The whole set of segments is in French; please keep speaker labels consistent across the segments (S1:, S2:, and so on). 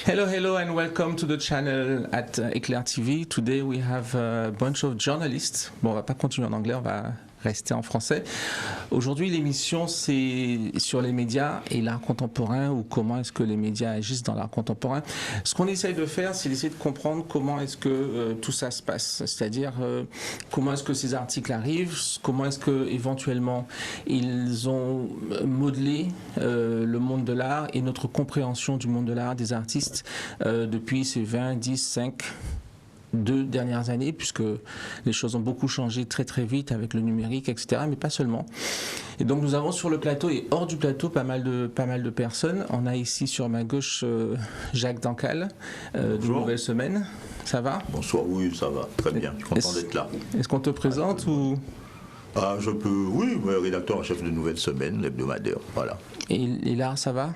S1: Hello, and welcome to the channel at Éclair TV. Today we have a bunch of journalists. Bon, on va pas continuer en anglais, on va rester en français. Aujourd'hui, l'émission, c'est sur les médias et l'art contemporain, ou comment est-ce que les médias agissent dans l'art contemporain. Ce qu'on essaye de faire, c'est d'essayer de comprendre comment est-ce que tout ça se passe. C'est-à-dire, comment est-ce que ces articles arrivent, comment est-ce que éventuellement ils ont modelé le monde de l'art et notre compréhension du monde de l'art, des artistes, depuis ces 20, 10, 5... 2 dernières années, puisque les choses ont beaucoup changé très très vite avec le numérique, etc., mais pas seulement. Et donc nous avons sur le plateau et hors du plateau pas mal de personnes. On a ici sur ma gauche Jacques Dancal de Nouvelle Semaine. Ça va?
S2: Bonsoir, oui, ça va, très bien, je suis content d'être là.
S1: Est-ce qu'on te présente ou...
S2: Ah, je peux, oui, rédacteur en chef de Nouvelle Semaine, l'hebdomadaire, voilà.
S1: Et là, ça va?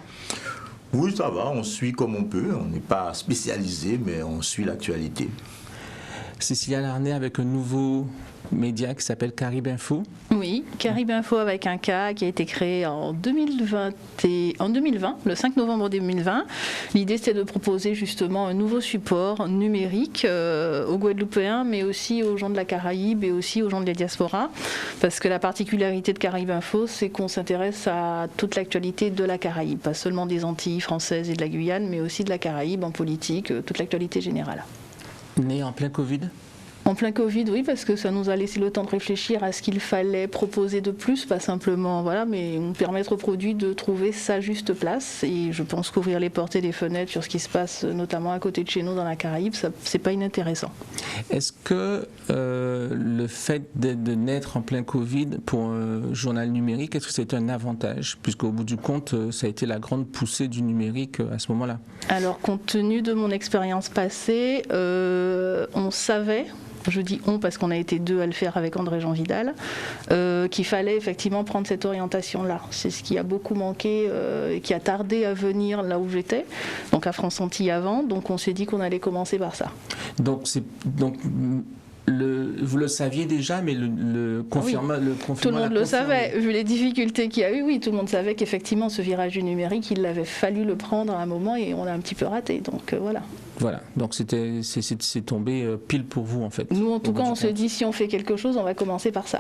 S2: Oui, ça va, on suit comme on peut, on n'est pas spécialisé, mais on suit l'actualité.
S1: Cécilia Larnay avec un nouveau média qui s'appelle Caribe Info.
S3: Oui, Caribe Info avec un K qui a été créé en 2020, le 5 novembre 2020. L'idée c'était de proposer justement un nouveau support numérique aux Guadeloupéens, mais aussi aux gens de la Caraïbe et aussi aux gens de la diaspora. Parce que la particularité de Caribe Info, c'est qu'on s'intéresse à toute l'actualité de la Caraïbe, pas seulement des Antilles françaises et de la Guyane, mais aussi de la Caraïbe en politique, toute l'actualité générale.
S1: Né en plein Covid?
S3: En plein Covid, oui, parce que ça nous a laissé le temps de réfléchir à ce qu'il fallait proposer de plus, pas simplement, voilà, mais permettre aux produits de trouver sa juste place. Et je pense qu'ouvrir les portes et les fenêtres sur ce qui se passe, notamment à côté de chez nous dans la Caraïbe, c'est pas inintéressant.
S1: Est-ce que le fait de naître en plein Covid pour un journal numérique, est-ce que c'est un avantage, puisqu'au bout du compte, ça a été la grande poussée du numérique à ce moment-là?
S3: Alors, compte tenu de mon expérience passée, on savait... Je dis on parce qu'on a été 2 à le faire avec André-Jean Vidal, qu'il fallait effectivement prendre cette orientation-là. C'est ce qui a beaucoup manqué et qui a tardé à venir là où j'étais, donc à France Antilles avant, donc on s'est dit qu'on allait commencer par ça.
S1: Vous le saviez déjà, mais le confinement...
S3: Oui. Tout le monde le savait, vu les difficultés qu'il y a eu, oui, tout le monde savait qu'effectivement ce virage du numérique, il avait fallu le prendre à un moment et on l'a un petit peu raté, donc voilà.
S1: Voilà, donc c'est tombé pile pour vous en fait.
S3: Nous en tout cas on se dit si on fait quelque chose on va commencer par ça.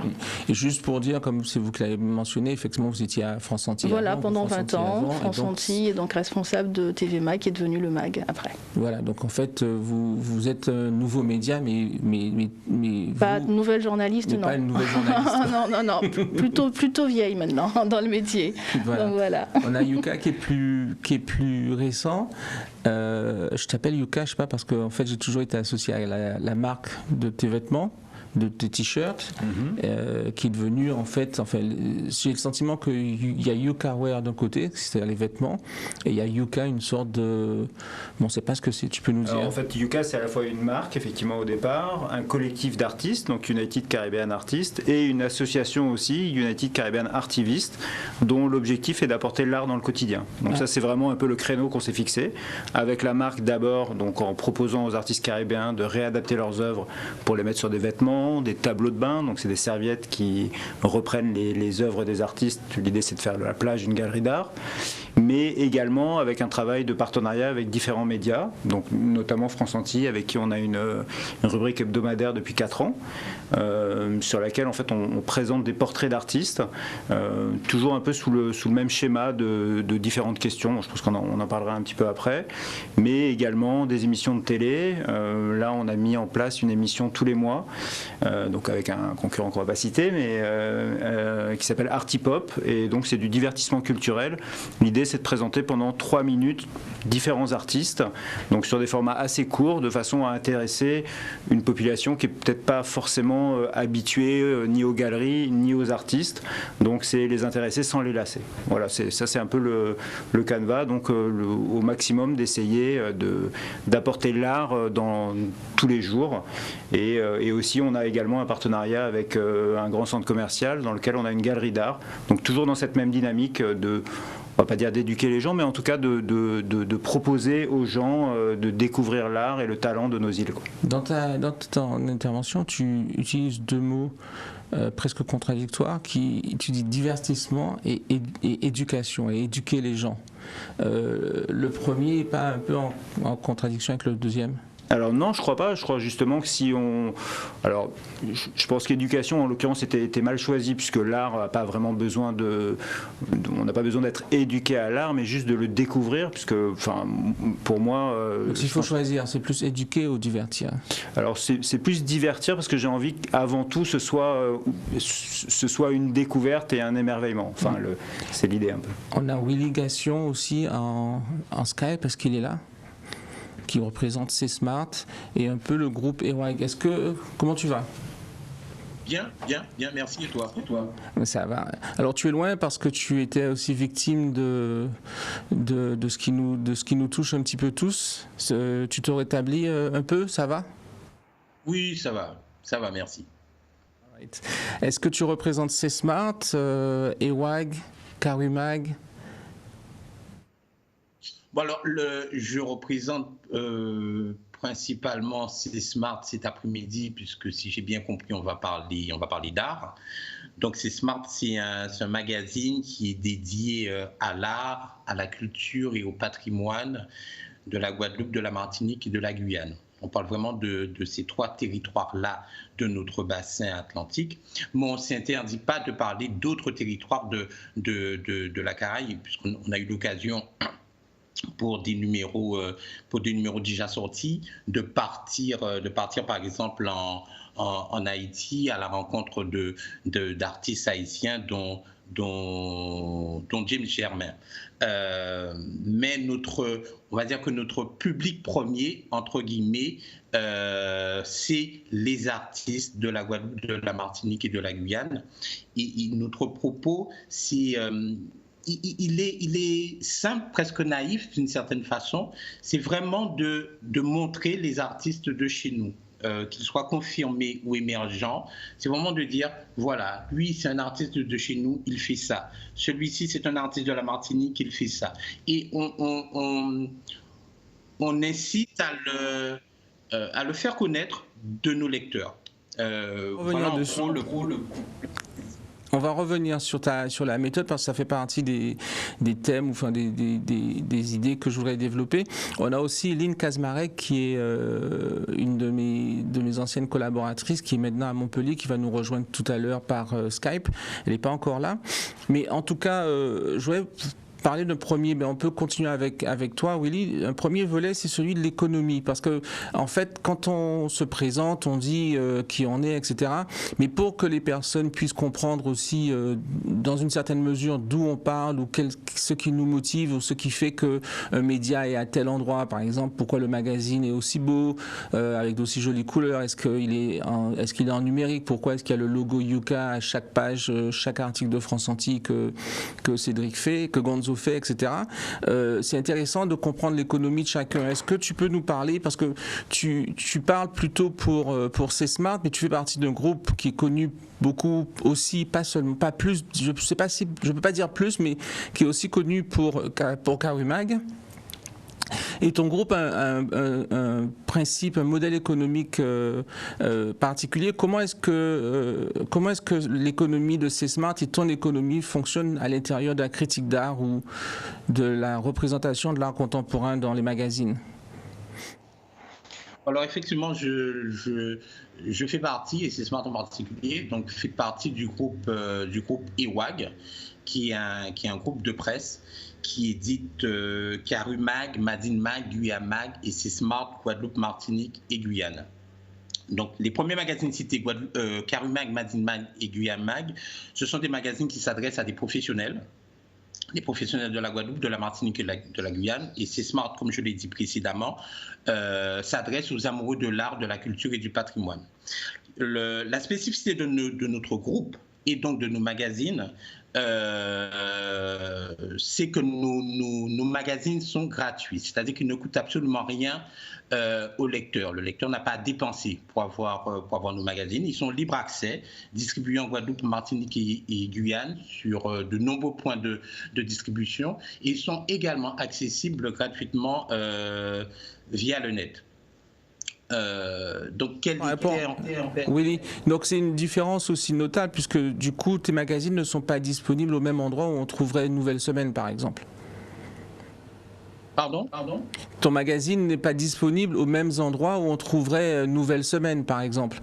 S1: Et juste pour dire, comme c'est vous qui l'avez mentionné, effectivement vous étiez à France Antilles.
S3: Voilà,
S1: avant,
S3: pendant 20 ans, France Antilles est donc responsable de TV Mag qui est devenu le Mag après. Voilà,
S1: donc en fait vous êtes un nouveau média mais
S3: pas de nouvelle journaliste, non.
S1: Pas une nouvelle journaliste.
S3: non, plutôt vieille maintenant dans le métier.
S1: Voilà.
S3: Donc voilà.
S1: On a Yuka qui est plus récent. Je t'appelle Yuka, je sais pas, parce que en fait j'ai toujours été associé à la marque de tes vêtements, de tes t-shirts, qui est devenue en fait, j'ai le sentiment qu'il y a Yuka Wear d'un côté, c'est-à-dire les vêtements, et il y a Yuka, une sorte de... Bon, on ne sait pas ce que c'est, tu peux nous dire?
S4: En fait, Yuka, c'est à la fois une marque, effectivement, au départ, un collectif d'artistes, donc United Caribbean Artists, et une association aussi, United Caribbean Artivists, dont l'objectif est d'apporter l'art dans le quotidien. Donc ça, c'est vraiment un peu le créneau qu'on s'est fixé, avec la marque d'abord, donc en proposant aux artistes caribéens de réadapter leurs œuvres pour les mettre sur des vêtements, des tableaux de bain, donc c'est des serviettes qui reprennent les œuvres des artistes. L'idée c'est de faire de la plage une galerie d'art, mais également avec un travail de partenariat avec différents médias, donc notamment France Antilles avec qui on a une rubrique hebdomadaire depuis 4 ans, sur laquelle en fait on présente des portraits d'artistes, toujours un peu sous le même schéma de différentes questions. Je pense qu'on en parlera un petit peu après, mais également des émissions de télé. Là on a mis en place une émission tous les mois, donc avec un concurrent qu'on va pas citer, mais qui s'appelle Artipop, et donc c'est du divertissement culturel. L'idée c'est de présenter pendant 3 minutes différents artistes, donc sur des formats assez courts, de façon à intéresser une population qui est peut-être pas forcément habituée ni aux galeries ni aux artistes, donc c'est les intéresser sans les lasser. Voilà, ça c'est un peu le canevas, donc au maximum d'essayer d'apporter l'art dans tous les jours, et aussi on a également un partenariat avec un grand centre commercial dans lequel on a une galerie d'art, donc toujours dans cette même dynamique de, on va pas dire d'éduquer les gens, mais en tout cas de proposer aux gens de découvrir l'art et le talent de nos îles, quoi.
S1: Dans ton intervention, tu utilises 2 mots presque contradictoires, tu dis divertissement et éducation, et éduquer les gens. le premier n'est pas un peu en contradiction avec le deuxième?
S4: Alors non, je crois pas. Je crois justement que si on... Alors, je pense qu'éducation, en l'occurrence, était mal choisi, puisque l'art n'a pas vraiment besoin on n'a pas besoin d'être éduqué à l'art, mais juste de le découvrir, puisque, enfin, pour moi...
S1: Donc s'il faut choisir, c'est plus éduquer ou divertir?
S4: Alors c'est plus divertir, parce que j'ai envie qu'avant tout, ce soit une découverte et un émerveillement. Enfin, c'est l'idée un peu.
S1: On a Willy Gassion aussi en Skype, est-ce qu'il est là? Qui représente C-Smart et un peu le groupe EWAG. Comment tu vas?
S5: Bien, merci. Et toi?
S1: Ça va. Alors tu es loin parce que tu étais aussi victime de ce qui nous touche un petit peu tous. Tu te rétablis un peu, ça va?
S5: Oui, ça va, merci.
S1: Right. Est-ce que tu représentes C-Smart, EWAG, Karimag?
S5: Bon, alors, je représente principalement C-Smart cet après-midi, puisque si j'ai bien compris, on va parler d'art. Donc, C-Smart, c'est un magazine qui est dédié à l'art, à la culture et au patrimoine de la Guadeloupe, de la Martinique et de la Guyane. On parle vraiment de ces trois territoires-là de notre bassin atlantique. Mais on ne s'interdit pas de parler d'autres territoires de la Caraïbe, puisqu'on a eu l'occasion... pour des numéros déjà sortis, de partir par exemple en Haïti à la rencontre d'artistes haïtiens dont James Germain. Mais on va dire que notre public premier, entre guillemets, c'est les artistes de la Guadeloupe, de la Martinique et de la Guyane. Et notre propos, c'est... Il est simple, presque naïf d'une certaine façon. C'est vraiment de montrer les artistes de chez nous, qu'ils soient confirmés ou émergents. C'est vraiment de dire, voilà, lui c'est un artiste de chez nous, il fait ça. Celui-ci c'est un artiste de la Martinique, il fait ça. Et on incite à le faire connaître de nos lecteurs.
S1: Voilà en gros le On va revenir sur la méthode parce que ça fait partie des thèmes, enfin des idées que je voudrais développer. On a aussi Lynn Kazmarek qui est une de mes anciennes collaboratrices qui est maintenant à Montpellier, qui va nous rejoindre tout à l'heure par Skype. Elle n'est pas encore là. Mais en tout cas, je voudrais parler d'un premier, mais on peut continuer avec toi, Willy. Un premier volet, c'est celui de l'économie, parce que en fait, quand on se présente, on dit qui on est, etc. Mais pour que les personnes puissent comprendre aussi, dans une certaine mesure, d'où on parle ou ce qui nous motive ou ce qui fait que un média est à tel endroit, par exemple, pourquoi le magazine est aussi beau, avec d'aussi jolies couleurs, est-ce qu'il est en numérique, pourquoi est-ce qu'il y a le logo Yuka à chaque page, chaque article de France Antilles que Cédric fait, que Gonzo fait, etc. C'est intéressant de comprendre l'économie de chacun. Est-ce que tu peux nous parler, parce que tu parles plutôt pour C-Smart, mais tu fais partie d'un groupe qui est connu beaucoup aussi, pas plus, je sais pas si, je peux pas dire plus, mais qui est aussi connu pour Karimag. Et ton groupe a un principe, un modèle économique particulier. Comment est-ce que l'économie de C-Smart et ton économie fonctionne à l'intérieur de la critique d'art ou de la représentation de l'art contemporain dans les magazines?
S5: Alors effectivement, je fais partie, et C-Smart en particulier, donc fait partie du groupe EWAG, qui est un groupe de presse qui édite Karimag, Madine Mag, Guyane Mag et C-Smart, Guadeloupe, Martinique et Guyane. Donc les premiers magazines cités, Karimag, Madine Mag et Guyane Mag, ce sont des magazines qui s'adressent à des professionnels de la Guadeloupe, de la Martinique et de la Guyane. Et C-Smart, comme je l'ai dit précédemment, s'adresse aux amoureux de l'art, de la culture et du patrimoine. La spécificité de notre groupe et donc de nos magazines, c'est que nos magazines sont gratuits, c'est-à-dire qu'ils ne coûtent absolument rien au lecteur. Le lecteur n'a pas à dépenser pour avoir nos magazines. Ils sont libre accès, distribués en Guadeloupe, Martinique et Guyane sur de nombreux points de distribution. Et ils sont également accessibles gratuitement via le net. Donc quelle
S1: Willy, donc c'est une différence aussi notable puisque du coup tes magazines ne sont pas disponibles au même endroit où on trouverait Nouvelle Semaine par exemple.
S5: Pardon?
S1: Ton magazine n'est pas disponible aux mêmes endroits où on trouverait Nouvelle Semaine, par exemple.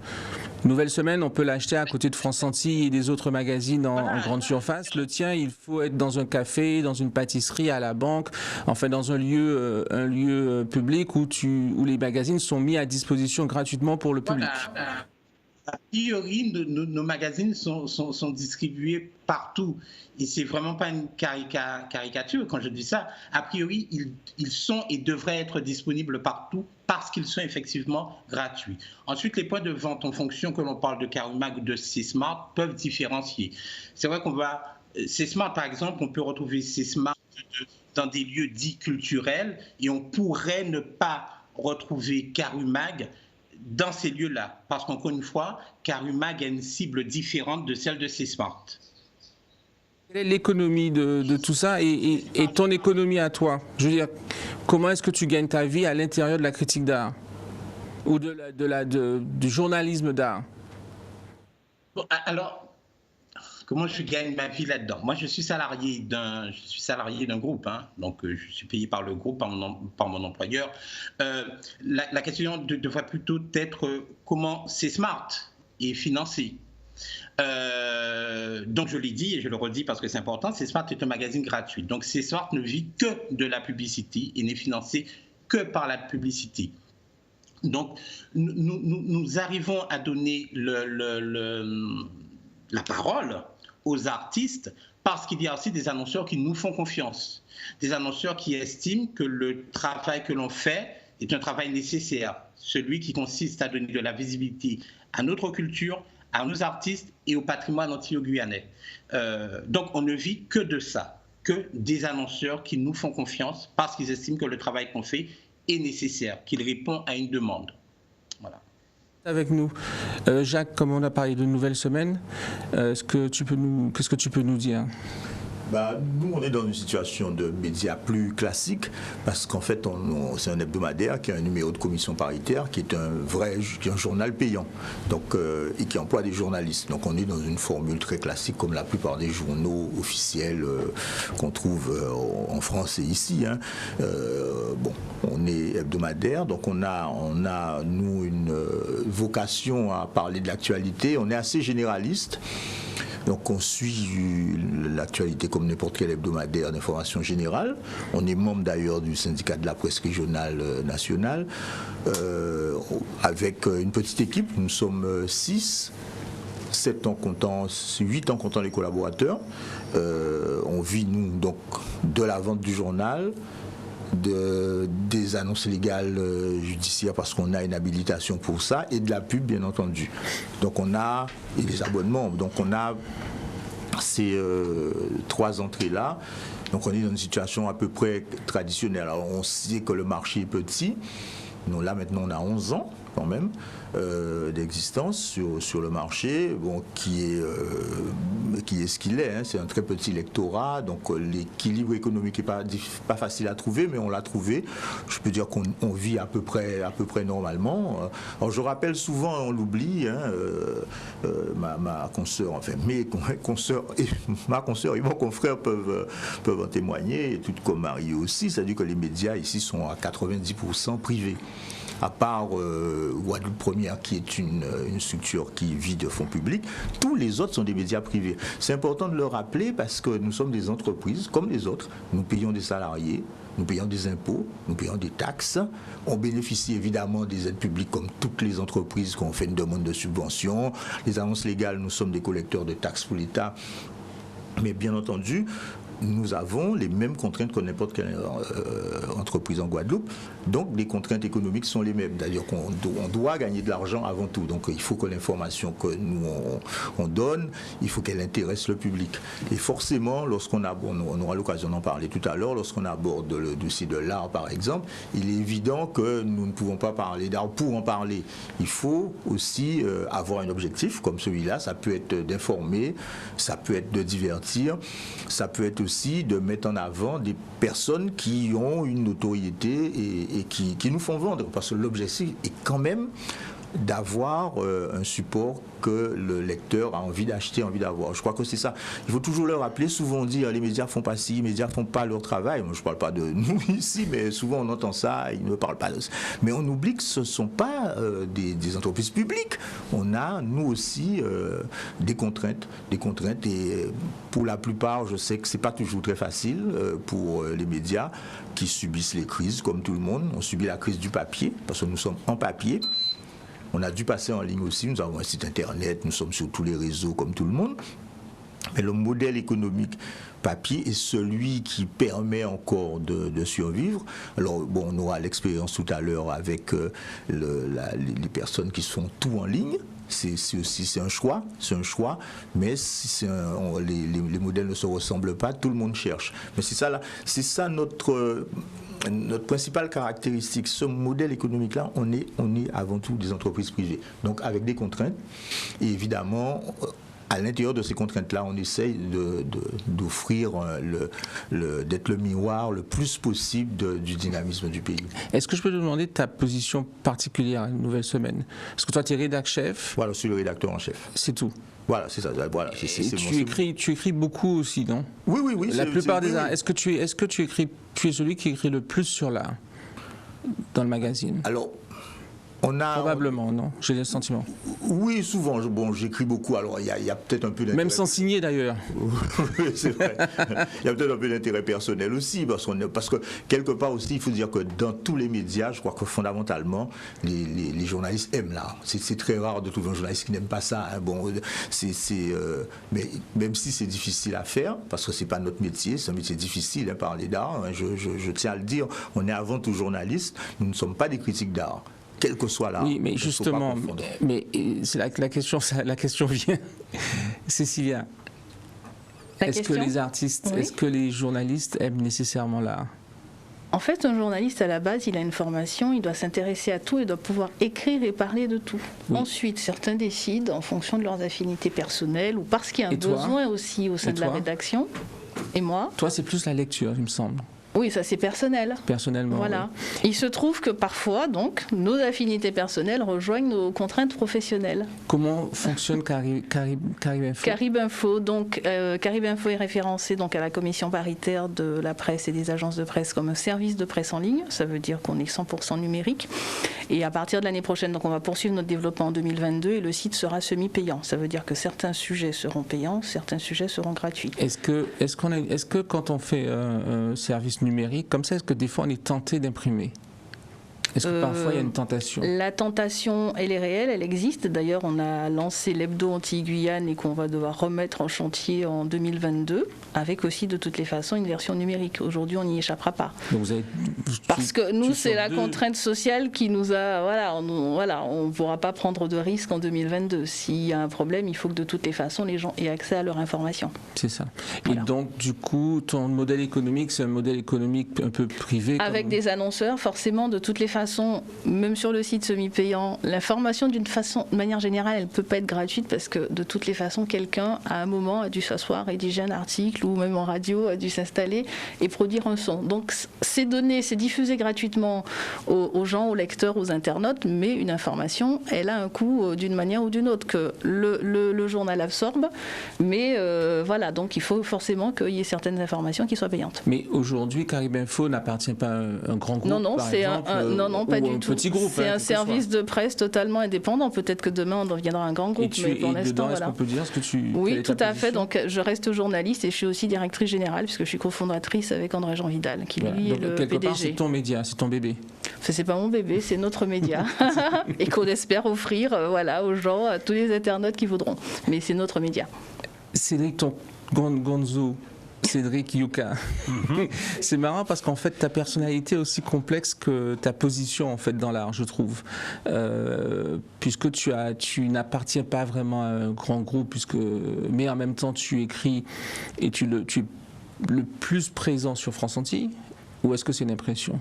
S1: Nouvelle Semaine, on peut l'acheter à côté de France Antilles et des autres magazines en grande surface. Le tien, il faut être dans un café, dans une pâtisserie, à la banque, enfin dans un lieu public où les magazines sont mis à disposition gratuitement pour le public.
S5: Voilà. A priori, nos magazines sont distribués partout. Et c'est vraiment pas une caricature quand je dis ça. A priori, ils sont et devraient être disponibles partout parce qu'ils sont effectivement gratuits. Ensuite, les points de vente en fonction que l'on parle de Carumag ou de C-Smart peuvent différencier. C'est vrai qu'on va... C-Smart, par exemple, on peut retrouver C-Smart dans des lieux dits culturels et on pourrait ne pas retrouver Carumag dans ces lieux-là, parce qu'encore une fois, Carumag a une cible différente de celle de C-Smart.
S1: Quelle est l'économie de tout ça et ton économie à toi? Je veux dire, comment est-ce que tu gagnes ta vie à l'intérieur de la critique d'art ou du journalisme d'art?
S5: Bon, alors, comment je gagne ma vie là-dedans? Moi, je suis salarié d'un groupe, hein, donc je suis payé par le groupe, par mon employeur. La question devrait plutôt être comment C-Smart est financé. Donc je l'ai dit et je le redis parce que c'est important, C-Smart est un magazine gratuit. Donc C-Smart ne vit que de la publicité et n'est financé que par la publicité. Donc nous arrivons à donner la parole aux artistes parce qu'il y a aussi des annonceurs qui nous font confiance. Des annonceurs qui estiment que le travail que l'on fait est un travail nécessaire, celui qui consiste à donner de la visibilité à notre culture, à nos artistes et au patrimoine antilo-guyanais. Donc on ne vit que de ça, que des annonceurs qui nous font confiance parce qu'ils estiment que le travail qu'on fait est nécessaire, qu'il répond à une demande. Voilà.
S1: Avec nous, Jacques, comme on a parlé de Nouvelle Semaine, qu'est-ce que tu peux nous dire?
S2: Nous, on est dans une situation de médias plus classique parce qu'en fait, c'est un hebdomadaire qui a un numéro de commission paritaire qui est un journal payant donc, et qui emploie des journalistes. Donc on est dans une formule très classique comme la plupart des journaux officiels qu'on trouve en France et ici. Hein. On est hebdomadaire, donc on a nous une vocation à parler de l'actualité. On est assez généraliste. Donc on suit l'actualité comme n'importe quel hebdomadaire d'information générale. On est membre d'ailleurs du syndicat de la presse régionale nationale avec une petite équipe. Nous sommes 6, 8 ans comptant les collaborateurs. On vit nous donc de la vente du journal, des annonces légales judiciaires parce qu'on a une habilitation pour ça et de la pub bien entendu. Donc et des abonnements. Donc on a ces 3 entrées-là. Donc on est dans une situation à peu près traditionnelle. Alors on sait que le marché est petit. Donc là maintenant on a 11 ans quand même d'existence sur le marché, qui est ce qu'il est. Hein. C'est un très petit lectorat, donc l'équilibre économique n'est pas facile à trouver, mais on l'a trouvé. Je peux dire qu'on vit à peu près normalement. Alors je rappelle souvent, on l'oublie, hein, ma consoeur, enfin mes consoeurs et ma consoeur et mon confrère peuvent en témoigner, tout comme Marie aussi. C'est-à-dire que les médias ici sont à 90% privés. À part Guadeloupe Première, qui est une structure qui vit de fonds publics, tous les autres sont des médias privés. C'est important de le rappeler parce que nous sommes des entreprises comme les autres. Nous payons des salariés, nous payons des impôts, nous payons des taxes. On bénéficie évidemment des aides publiques comme toutes les entreprises qu'on fait une demande de subvention. Les annonces légales, nous sommes des collecteurs de taxes pour l'État. Mais bien entendu, nous avons les mêmes contraintes que n'importe quelle entreprise en Guadeloupe. Donc, les contraintes économiques sont les mêmes. D'ailleurs, on doit gagner de l'argent avant tout. Donc, il faut que l'information que nous, on donne, il faut qu'elle intéresse le public. Et forcément, on aura l'occasion d'en parler tout à l'heure, lorsqu'on aborde le dossier de l'art, par exemple, il est évident que nous ne pouvons pas parler d'art. Pour en parler, il faut aussi avoir un objectif comme celui-là. Ça peut être d'informer, ça peut être de divertir, ça peut être aussi de mettre en avant des personnes qui ont une notoriété et qui nous font vendre. Parce que l'objectif est quand même d'avoir un support que le lecteur a envie d'acheter, envie d'avoir. Je crois que c'est ça. Il faut toujours le rappeler. Souvent on dit les médias font pas ci, les médias font pas leur travail. Moi, je parle pas de nous ici, mais souvent on entend ça, ils ne parlent pas de ça. Mais on oublie que ce ne sont pas des entreprises publiques. On a, nous aussi, des contraintes. Et pour la plupart, je sais que c'est pas toujours très facile pour les médias qui subissent les crises, comme tout le monde. On subit la crise du papier, parce que nous sommes en papier. On a dû passer en ligne aussi, nous avons un site internet, nous sommes sur tous les réseaux comme tout le monde. Mais le modèle économique papier est celui qui permet encore de survivre. Alors, bon, on aura l'expérience tout à l'heure avec les personnes qui font tout en ligne. C'est un choix, mais si les modèles ne se ressemblent pas, tout le monde cherche. Mais c'est ça notre principale caractéristique. Ce modèle économique-là, on est avant tout des entreprises privées. Donc avec des contraintes, et évidemment, à l'intérieur de ces contraintes-là, on essaye d'offrir, d'être le miroir le plus possible du dynamisme du pays.
S1: Est-ce que je peux te demander ta position particulière à une nouvelle semaine? Parce que toi, tu es rédac-chef.
S2: Voilà, je suis le rédacteur en chef.
S1: C'est tout.
S2: Voilà, c'est ça. Voilà,
S1: tu écris beaucoup aussi, non?
S2: Oui.
S1: La plupart des arts. Est-ce que tu es celui qui écrit le plus sur l'art dans le magazine?
S2: Alors,
S1: probablement, non? J'ai le sentiment.
S2: Oui, souvent. J'écris beaucoup. Alors, il y a peut-être un peu d'intérêt.
S1: Même sans signer, d'ailleurs.
S2: Oui, c'est vrai. Il y a peut-être un peu d'intérêt personnel aussi, parce que quelque part aussi, il faut dire que dans tous les médias, je crois que fondamentalement, les journalistes aiment l'art. C'est très rare de trouver un journaliste qui n'aime pas ça. Hein. Bon, mais même si c'est difficile à faire, parce que c'est pas notre métier, c'est un métier difficile, hein, parler d'art. Hein, je tiens à le dire. On est avant tout journaliste. Nous ne sommes pas des critiques d'art. Quel que soit l'art.
S1: Oui, mais justement, mais c'est la question vient. Cécilia, est-ce que les artistes, est-ce que les journalistes aiment nécessairement l'art?
S3: En fait, un journaliste, à la base, il a une formation, il doit s'intéresser à tout, il doit pouvoir écrire et parler de tout. Oui. Ensuite, certains décident, en fonction de leurs affinités personnelles, ou parce qu'il y a un besoin aussi au sein de la rédaction. Et moi?
S1: Toi, c'est plus la lecture, il me semble.
S3: Oui, ça c'est personnel.
S1: Personnellement.
S3: Voilà.
S1: Oui.
S3: Il se trouve que parfois, donc, nos affinités personnelles rejoignent nos contraintes professionnelles.
S1: Comment fonctionne Carib Info?
S3: Carib Info, donc Carib Info est référencé donc à la commission paritaire de la presse et des agences de presse comme un service de presse en ligne. Ça veut dire qu'on est 100% numérique. Et à partir de l'année prochaine, donc on va poursuivre notre développement en 2022 et le site sera semi-payant. Ça veut dire que certains sujets seront payants, certains sujets seront gratuits.
S1: Est-ce que quand on fait un service numérique, comme ça, est-ce que des fois on est tenté d'imprimer? Est-ce que parfois il y a une tentation?
S3: La tentation, elle est réelle, elle existe. D'ailleurs, on a lancé l'hebdo Antilles-Guyane et qu'on va devoir remettre en chantier en 2022, avec aussi de toutes les façons une version numérique. Aujourd'hui, on n'y échappera pas.
S1: Donc
S3: parce que nous, c'est la contrainte sociale qui nous a... on ne pourra pas prendre de risques en 2022. S'il y a un problème, il faut que de toutes les façons, les gens aient accès à leur information.
S1: C'est ça. Voilà. Et donc, du coup, ton modèle économique, c'est un modèle économique un peu privé?
S3: Avec des annonceurs, forcément, de toutes les façons, même sur le site semi-payant, l'information de manière générale, elle ne peut pas être gratuite parce que de toutes les façons, quelqu'un à un moment a dû s'asseoir, rédiger un article ou même en radio a dû s'installer et produire un son. Donc ces données, c'est diffusé gratuitement aux gens, aux lecteurs, aux internautes, mais une information, elle a un coût d'une manière ou d'une autre que le journal absorbe. Mais voilà, donc il faut forcément qu'il y ait certaines informations qui soient payantes.
S1: Mais aujourd'hui, Carib Info n'appartient pas à un grand groupe, par exemple,
S3: non, pas du tout.
S1: Petit groupe,
S3: c'est un service de presse totalement indépendant. Peut-être que demain on deviendra un grand groupe, mais pour l'instant,
S1: voilà. Est-ce qu'on peut dire ce que tu...
S3: Oui, tout à fait. Donc je reste journaliste et je suis aussi directrice générale puisque je suis cofondatrice avec André-Jean Vidal, qui lui est le
S1: quelque
S3: PDG.
S1: Part, c'est ton média, c'est ton bébé.
S3: C'est pas mon bébé, c'est notre média et qu'on espère offrir, aux gens, à tous les internautes qui voudront. Mais c'est notre média.
S1: Cédric, ton Gonzo. Cédric Yuka. C'est marrant parce qu'en fait ta personnalité est aussi complexe que ta position en fait dans l'art, je trouve, puisque tu n'appartiens pas vraiment à un grand groupe, mais en même temps tu écris et tu es le plus présent sur France Antilles, ou est-ce que c'est une impression?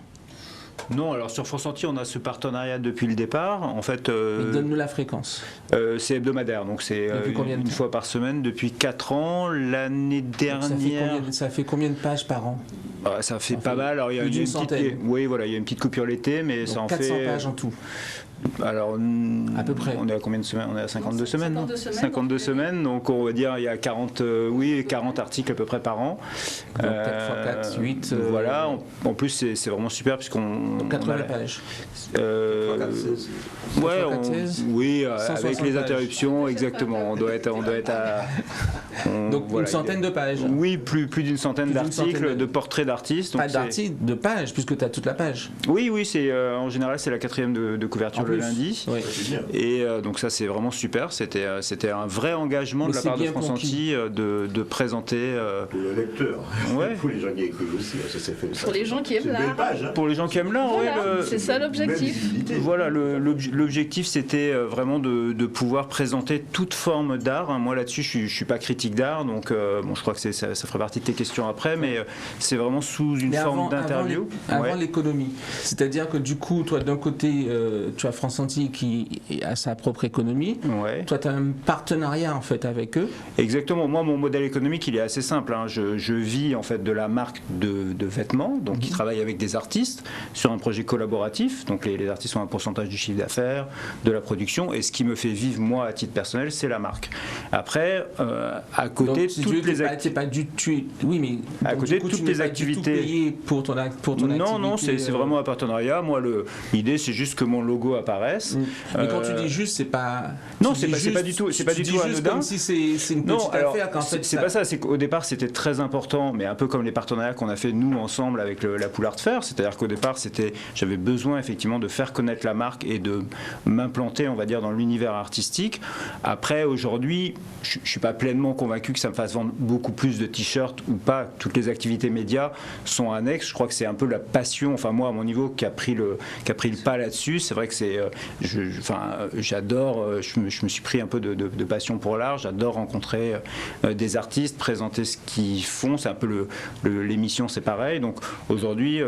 S4: Non, alors sur France Antilles, on a ce partenariat depuis le départ. En fait,
S1: donne-nous la fréquence.
S4: C'est hebdomadaire, donc c'est une fois par semaine depuis 4 ans. L'année dernière...
S1: Ça fait combien de pages par an?
S4: Ça fait pas mal. Alors, il y a
S1: Plus d'une
S4: une
S1: centaine.
S4: petite, oui, voilà, il y a une petite coupure l'été, mais ça en
S1: 400
S4: fait.
S1: pages en tout.
S4: Alors,
S1: à peu près.
S4: On est à combien de semaines? On est à 52 semaines, non
S3: 52
S4: 52 semaines, donc on va dire il y a 40, 40 articles à peu près par an.
S1: Donc 4 x 4, 8.
S4: Voilà, en plus c'est vraiment super puisqu'on...
S1: 80 pages.
S4: Ouais,
S1: 4 x 4, 16.
S4: oui,
S1: 160
S4: avec les
S1: pages.
S4: interruptions, exactement. On doit être à...
S1: Donc
S4: voilà,
S1: une centaine de pages.
S4: Oui, plus d'une centaine
S1: Plus d'une
S4: d'articles,
S1: centaine
S4: de portraits d'artistes.
S1: Pas
S4: donc
S1: d'articles, de pages, puisque tu as toute la page.
S4: Oui, c'est en général c'est la 4e de couverture
S1: En
S4: le
S1: plus.
S4: lundi.
S1: Oui.
S4: Et donc ça c'est vraiment super. C'était un vrai engagement
S1: Mais
S4: de la
S1: c'est
S4: part de
S1: bien pour
S4: France-Antilles de présenter.
S2: Pour le lecteur.
S4: Ouais.
S2: Pour les gens qui écrivent aussi, ça s'est fait.
S3: Pour les gens qui aiment
S2: C'est une belle
S3: l'art.
S2: page, hein.
S4: Pour les gens qui aiment l'art,
S3: Voilà,
S4: ouais,
S3: c'est ça l'objectif.
S4: Voilà, l'objectif c'était vraiment de pouvoir présenter toute forme d'art. Moi là-dessus je suis pas critique d'art, donc bon, je crois que ça ferait partie de tes questions après, mais c'est vraiment sous une
S1: Mais
S4: forme d'interview.
S1: Avant l'économie. C'est-à-dire que du coup, toi d'un côté, tu as France Antilles qui a sa propre économie.
S4: Ouais.
S1: Toi, tu as un partenariat en fait avec eux.
S4: Exactement. Moi, mon modèle économique, il est assez simple. Hein. Je vis en fait de la marque de vêtements, donc qui travaille avec des artistes sur un projet collaboratif. Donc les artistes ont un pourcentage du chiffre d'affaires, de la production, et ce qui me fait vivre moi à titre personnel, c'est la marque. Après, à côté,
S1: Donc, si tu veux, t'es pas du tout. Oui, mais
S4: à
S1: donc,
S4: côté
S1: du coup,
S4: toutes
S1: tu n'es
S4: les
S1: pas
S4: activités.
S1: du tout payé pour ton activité.
S4: Non, c'est vraiment un partenariat. Moi, l'idée, c'est juste que mon logo apparaisse.
S1: Mais quand tu dis juste, c'est pas.
S4: Non,
S1: tu
S4: c'est
S1: dis
S4: pas
S1: juste-
S4: du tout. C'est
S1: tu
S4: pas du
S1: dis
S4: tout
S1: juste
S4: anodin.
S1: comme si c'est une
S4: Non,
S1: petite
S4: alors,
S1: affaire qu'en fait.
S4: c'est pas ça. C'est qu'au départ, c'était très important, mais un peu comme les partenariats qu'on a fait nous ensemble avec la Poule Art Fair. C'est-à-dire qu'au départ, j'avais besoin effectivement de faire connaître la marque et de m'implanter, on va dire, dans l'univers artistique. Après, aujourd'hui, je suis pas pleinement convaincu que ça me fasse vendre beaucoup plus de t-shirts ou pas. Toutes les activités médias sont annexes. Je crois que c'est un peu la passion, enfin moi à mon niveau, qui a pris le pas là-dessus. C'est vrai que j'adore. Je me suis pris un peu de passion pour l'art. J'adore rencontrer des artistes, présenter ce qu'ils font. C'est un peu l'émission, c'est pareil. Donc aujourd'hui,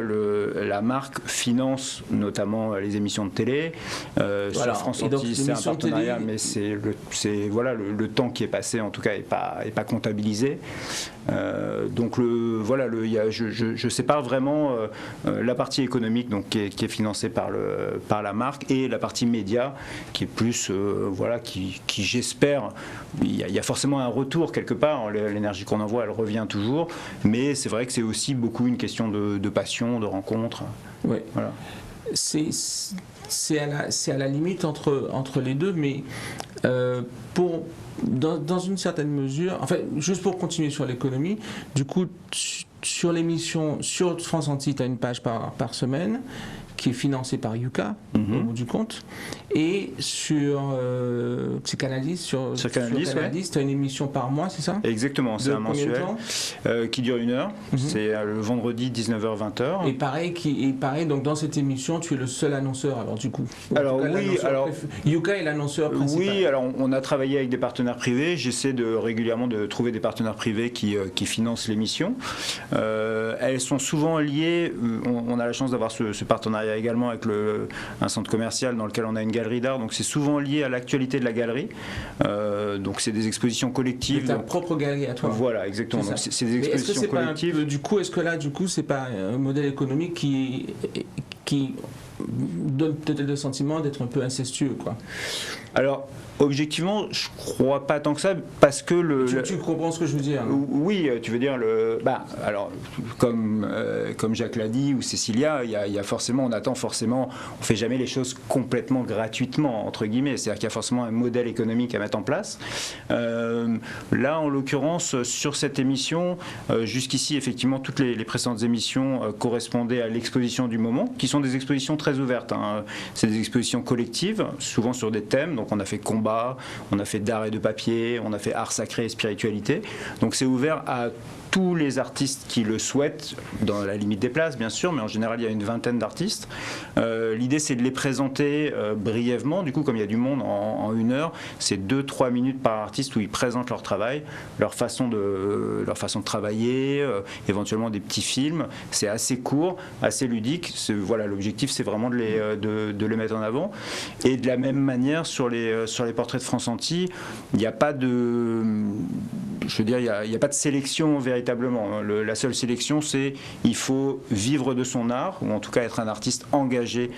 S4: la marque finance notamment les émissions de télé.
S1: Voilà.
S4: Sur France
S1: Et donc,
S4: Antilles, c'est un
S1: l'émission de télé-
S4: partenariat, mais c'est voilà le temps qui est passé en tout cas est pas comptabilisé. Donc je sépare vraiment la partie économique donc qui est financée par la marque et la partie média qui est plus qui j'espère il y a forcément un retour quelque part. L'énergie qu'on envoie elle revient toujours, mais c'est vrai que c'est aussi beaucoup une question de passion, de rencontre.
S1: Oui.
S4: Voilà.
S1: C'est à la limite entre les deux, mais dans une certaine mesure, enfin, juste pour continuer sur l'économie, du coup, sur l'émission, sur France Antilles, tu as une page par semaine qui est financée par Yuka, au bout du compte, et sur Psychanalyse, sur
S4: Canalis,
S1: tu as une émission par mois, c'est ça?
S4: Exactement, c'est
S1: De
S4: un
S1: combien de
S4: mensuel
S1: temps
S4: qui dure 1 heure. C'est le vendredi 19h-20h.
S1: Et pareil, donc dans cette émission, tu es le seul annonceur, alors du coup.
S4: Alors,
S1: Yuka est l'annonceur principal.
S4: Oui, alors on a travaillé avec des partenaires privés. J'essaie régulièrement de trouver des partenaires privés qui financent l'émission. Elles sont souvent liées. On a la chance d'avoir ce partenariat également avec un centre commercial dans lequel on a une galerie d'art. Donc c'est souvent lié à l'actualité de la galerie. Donc c'est des expositions collectives.
S1: Et ta propre galerie à toi.
S4: Voilà, exactement. Donc c'est des expositions collectives.
S1: Est-ce que c'est pas un modèle économique qui donne peut-être le sentiment d'être un peu incestueux, quoi?
S4: Alors, objectivement, je crois pas tant que ça, parce que
S1: Tu comprends ce que je veux dire?
S4: Oui, tu veux dire alors, comme Jacques l'a dit, ou Cécilia, il y a forcément, on fait jamais les choses complètement gratuitement, entre guillemets. C'est-à-dire qu'il y a forcément un modèle économique à mettre en place. Là, en l'occurrence, sur cette émission, jusqu'ici, effectivement, toutes les précédentes émissions correspondaient à l'exposition du moment, qui sont des expositions très ouvertes. Hein. C'est des expositions collectives, souvent sur des thèmes. Donc, on a fait combat, on a fait d'art et de papier, on a fait art sacré et spiritualité. Donc, c'est ouvert à tous les artistes qui le souhaitent, dans la limite des places bien sûr, mais en général il y a une vingtaine d'artistes. L'idée c'est de les présenter brièvement, du coup comme il y a du monde en 1 heure, c'est 2-3 minutes par artiste où ils présentent leur travail, leur façon de travailler, éventuellement des petits films. C'est assez court, assez ludique. Voilà, l'objectif c'est vraiment de les mettre en avant. Et de la même manière sur les portraits de France Antilles, il n'y a pas de je veux dire, il n'y a pas de sélection véritablement. La seule sélection, c'est il faut vivre de son art, ou en tout cas être un artiste engagé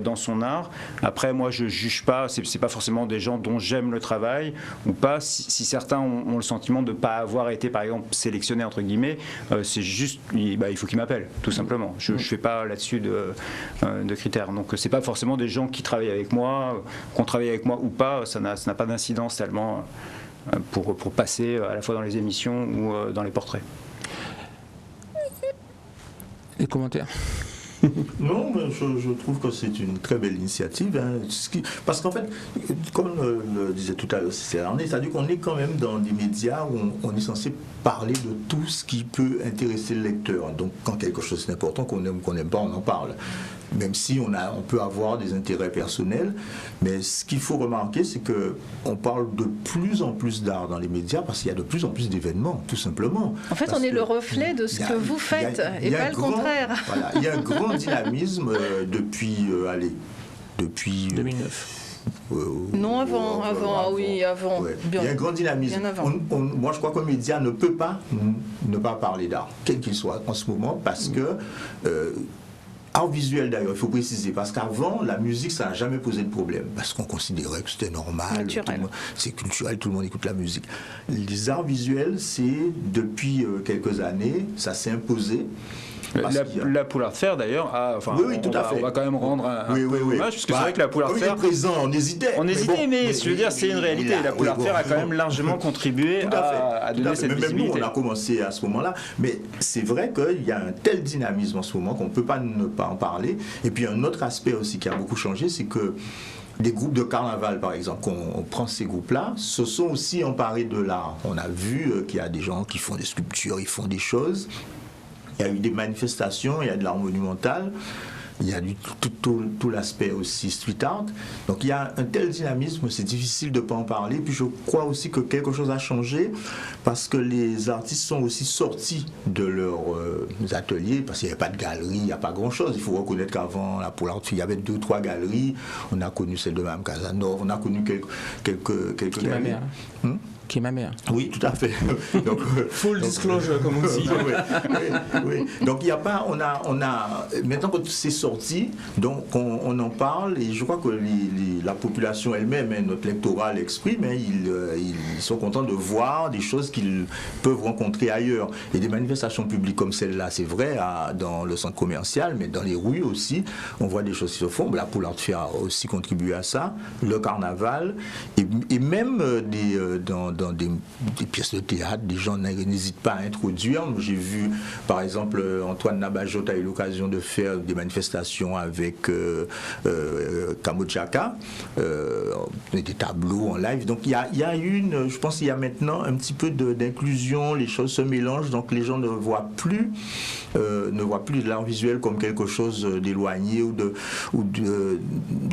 S4: dans son art. Après, moi, je ne juge pas, c'est pas forcément des gens dont j'aime le travail ou pas. Si certains ont le sentiment de ne pas avoir été, par exemple, sélectionnés, entre guillemets, c'est juste, il faut qu'ils m'appellent, tout simplement. Je ne fais pas là-dessus de critères. Donc, ce n'est pas forcément des gens qui travaillent avec moi, qu'on travaille avec moi ou pas, ça n'a pas d'incidence tellement pour passer à la fois dans les émissions ou dans les portraits.
S1: Les commentaires.
S2: Non, mais je trouve que c'est une très belle initiative. Hein. Parce qu'en fait, comme le disait tout à l'heure, c'est-à-dire qu'on est quand même dans des médias où on est censé parler de tout ce qui peut intéresser le lecteur. Donc quand quelque chose est important, qu'on aime ou qu'on n'aime pas, on en parle. Même si on peut avoir des intérêts personnels, mais ce qu'il faut remarquer, c'est qu'on parle de plus en plus d'art dans les médias parce qu'il y a de plus en plus d'événements, tout simplement.
S3: En fait, on est le reflet de ce que vous faites et pas le contraire.
S2: Voilà, il y a un grand dynamisme depuis
S1: 2009.
S3: Non, avant.
S2: Ouais. Il y a un grand dynamisme. Moi, je crois qu'un média ne peut pas ne pas parler d'art, quel qu'il soit en ce moment, parce que art visuel d'ailleurs, il faut préciser, parce qu'avant, la musique, ça n'a jamais posé de problème, parce qu'on considérait que c'était normal, c'est culturel, tout le monde écoute la musique. Les arts visuels, c'est, depuis quelques années, ça s'est imposé.
S4: La Poule Art Fair d'ailleurs,
S2: oui, tout à fait.
S4: On va quand même rendre un peu hommage, puisque c'est vrai que la Poule Art Fair,
S2: présent, on hésitait,
S4: mais je veux dire, c'est une réalité. La Poule Art Fair a quand même largement contribué à donner cette visibilité.
S2: Même nous, on a commencé à ce moment-là, mais c'est vrai qu'il y a un tel dynamisme en ce moment qu'on ne peut pas ne pas en parler. Et puis un autre aspect aussi qui a beaucoup changé, c'est que des groupes de carnaval, par exemple, on prend ces groupes-là, se sont aussi emparés de l'art. On a vu qu'il y a des gens qui font des sculptures, ils font des choses. Il y a eu des manifestations, il y a de l'art monumental, il y a tout l'aspect aussi street art. Donc il y a un tel dynamisme, c'est difficile de ne pas en parler. Puis je crois aussi que quelque chose a changé parce que les artistes sont aussi sortis de leurs ateliers, parce qu'il n'y avait pas de galerie, il n'y a pas grand-chose. Il faut reconnaître qu'avant, la Poule Art, il y avait 2 ou 3 galeries. On a connu celle de Mme Casanova, on a connu quelques galeries.
S1: Qui est ma mère.
S2: Oui, tout à fait. Donc,
S1: full disclosure, comme on dit.
S2: oui. Donc il n'y a pas, on a maintenant que c'est sorti, donc on en parle et je crois que la population elle-même, notre lectorat l'exprime, ils sont contents de voir des choses qu'ils peuvent rencontrer ailleurs. Et des manifestations publiques comme celle-là, c'est vrai, dans le centre commercial, mais dans les rues aussi, on voit des choses qui se font. La Poule Art Fair a aussi contribué à ça, le carnaval et même dans des pièces de théâtre, des gens n'hésitent pas à introduire. J'ai vu, par exemple, Antoine Nabajot a eu l'occasion de faire des manifestations avec Kamojaka, des tableaux en live. Donc il y a je pense qu'il y a maintenant un petit peu d'inclusion, les choses se mélangent, donc les gens ne voient plus de l'art visuel comme quelque chose d'éloigné ou de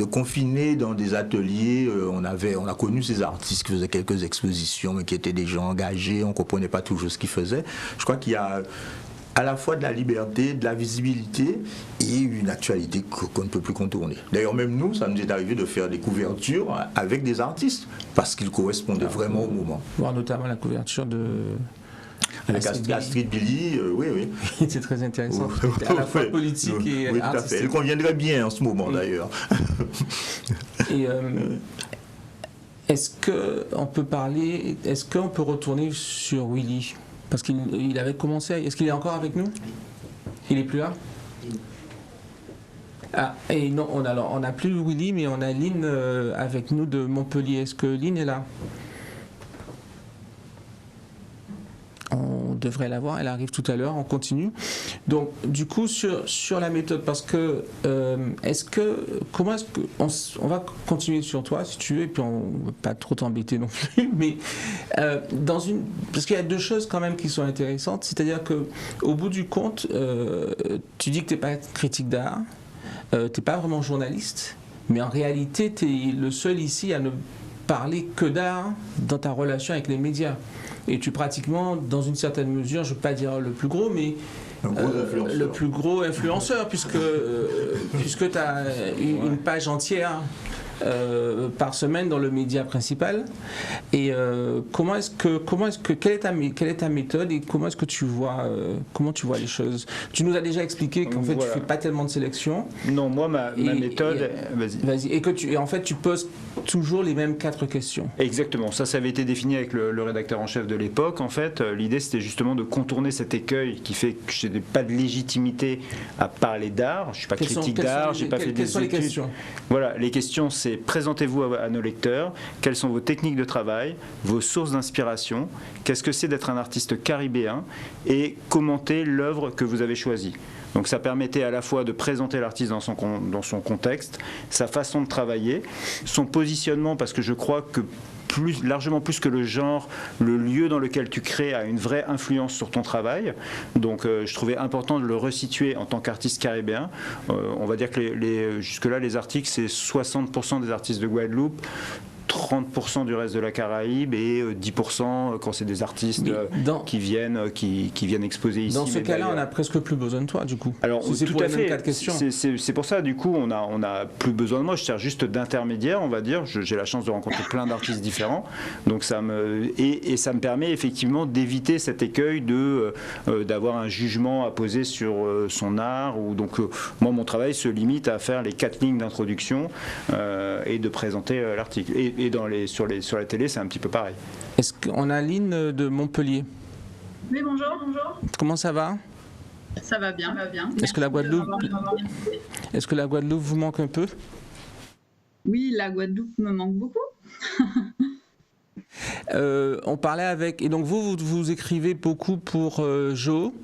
S2: confiné dans des ateliers. On a connu ces artistes qui faisaient quelques expositions, mais qui étaient des gens engagés, on ne comprenait pas toujours ce qu'ils faisaient. Je crois qu'il y a à la fois de la liberté, de la visibilité et une actualité qu'on ne peut plus contourner. D'ailleurs, même nous, ça nous est arrivé de faire des couvertures avec des artistes, parce qu'ils correspondaient vraiment au moment.
S1: Voir notamment la couverture de...
S2: Avec Astrid Billy, oui.
S1: C'est très intéressant. À la fois politique et
S2: oui, tout
S1: artistique.
S2: à fait. Elle conviendrait bien en ce moment, d'ailleurs.
S1: Et est-ce qu'on peut retourner sur Willy? Parce qu'il avait commencé. Est-ce qu'il est encore avec nous? Il est plus là? Ah, et non, on n'a plus Willy, mais on a Lynn avec nous de Montpellier. Est-ce que Lynn est là? On devrait la voir, elle arrive tout à l'heure, on continue. Donc, du coup, sur la méthode, parce que, comment est-ce qu'on va continuer sur toi, si tu veux, et puis on ne va pas trop t'embêter non plus, mais parce qu'il y a 2 choses quand même qui sont intéressantes, c'est-à-dire qu'au bout du compte, tu dis que tu n'es pas critique d'art, tu n'es pas vraiment journaliste, mais en réalité, tu es le seul ici à ne parler que d'art dans ta relation avec les médias. Et tu es pratiquement, dans une certaine mesure, je ne veux pas dire le plus gros, mais le plus gros influenceur, puisque tu as une page entière par semaine dans le média principal. Et quelle est ta méthode et comment est-ce que tu vois les choses? Tu nous as déjà expliqué qu'en fait tu fais pas tellement de sélection.
S4: Non, moi ma méthode,
S1: vas-y. Et en fait tu poses toujours les mêmes 4 questions.
S4: Exactement, ça avait été défini avec le rédacteur en chef de l'époque. En fait, l'idée c'était justement de contourner cet écueil qui fait que je n'ai pas de légitimité à parler d'art. Je suis pas critique d'art, j'ai pas fait des études. Quelles sont les questions?
S1: Voilà,
S4: les questions c'est présentez-vous à nos lecteurs, quelles sont vos techniques de travail, vos sources d'inspiration, qu'est-ce que c'est d'être un artiste caribéen et commentez l'œuvre que vous avez choisie. Donc ça permettait à la fois de présenter l'artiste dans son contexte, sa façon de travailler, son positionnement, parce que je crois que largement plus que le genre, le lieu dans lequel tu crées a une vraie influence sur ton travail. Donc je trouvais important de le resituer en tant qu'artiste caribéen. On va dire que jusque-là, les articles, c'est 60% des artistes de Guadeloupe, 30% du reste de la Caraïbe et 10% quand c'est des artistes qui viennent exposer ici.
S1: Dans ce cas-là, on n'a presque plus besoin de toi, du coup.
S4: Alors,
S1: si
S4: tout à fait.
S1: C'est
S4: pour ça, du coup, on n'a plus besoin de moi. Je sers juste d'intermédiaire, on va dire. J'ai la chance de rencontrer plein d'artistes différents. Donc, ça me permet effectivement d'éviter cet écueil d'avoir un jugement à poser sur son art. Donc, moi, mon travail se limite à faire les 4 lignes d'introduction et de présenter l'article. Et sur la télé, c'est un petit peu pareil.
S1: Est-ce qu'on a Lynn de Montpellier?
S6: Oui, bonjour.
S1: Comment ça va?
S6: Ça va bien.
S1: Est-ce que la Guadeloupe vous manque un peu?
S6: Oui, la Guadeloupe me manque beaucoup.
S1: On parlait avec... Et donc vous écrivez beaucoup pour Jo,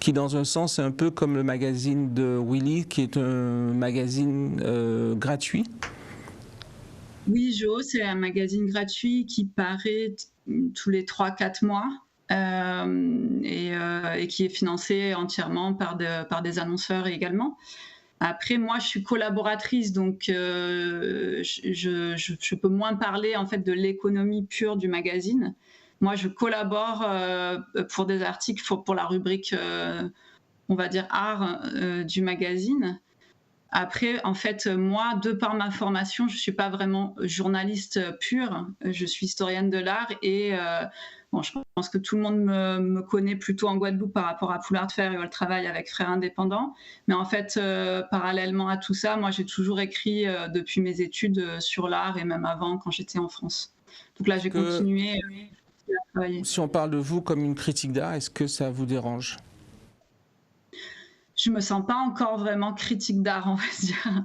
S1: qui dans un sens est un peu comme le magazine de Willy, qui est un magazine gratuit.
S6: Oui, Jo, c'est un magazine gratuit qui paraît tous les 3-4 mois et qui est financé entièrement par des annonceurs également. Après, moi, je suis collaboratrice, donc je peux moins parler en fait de l'économie pure du magazine. Moi, je collabore pour des articles pour la rubrique, on va dire, art du magazine. Après, en fait, moi, de par ma formation, je ne suis pas vraiment journaliste pure. Je suis historienne de l'art et je pense que tout le monde me connaît plutôt en Guadeloupe par rapport à Poulard de Fer et au travail avec Frères Indépendants. Mais en fait, parallèlement à tout ça, moi, j'ai toujours écrit depuis mes études sur l'art et même avant quand j'étais en France. Donc là, j'ai continué à travailler.
S1: Si on parle de vous comme une critique d'art, est-ce que ça vous dérange ?
S6: Je me sens pas encore vraiment critique d'art, on va dire.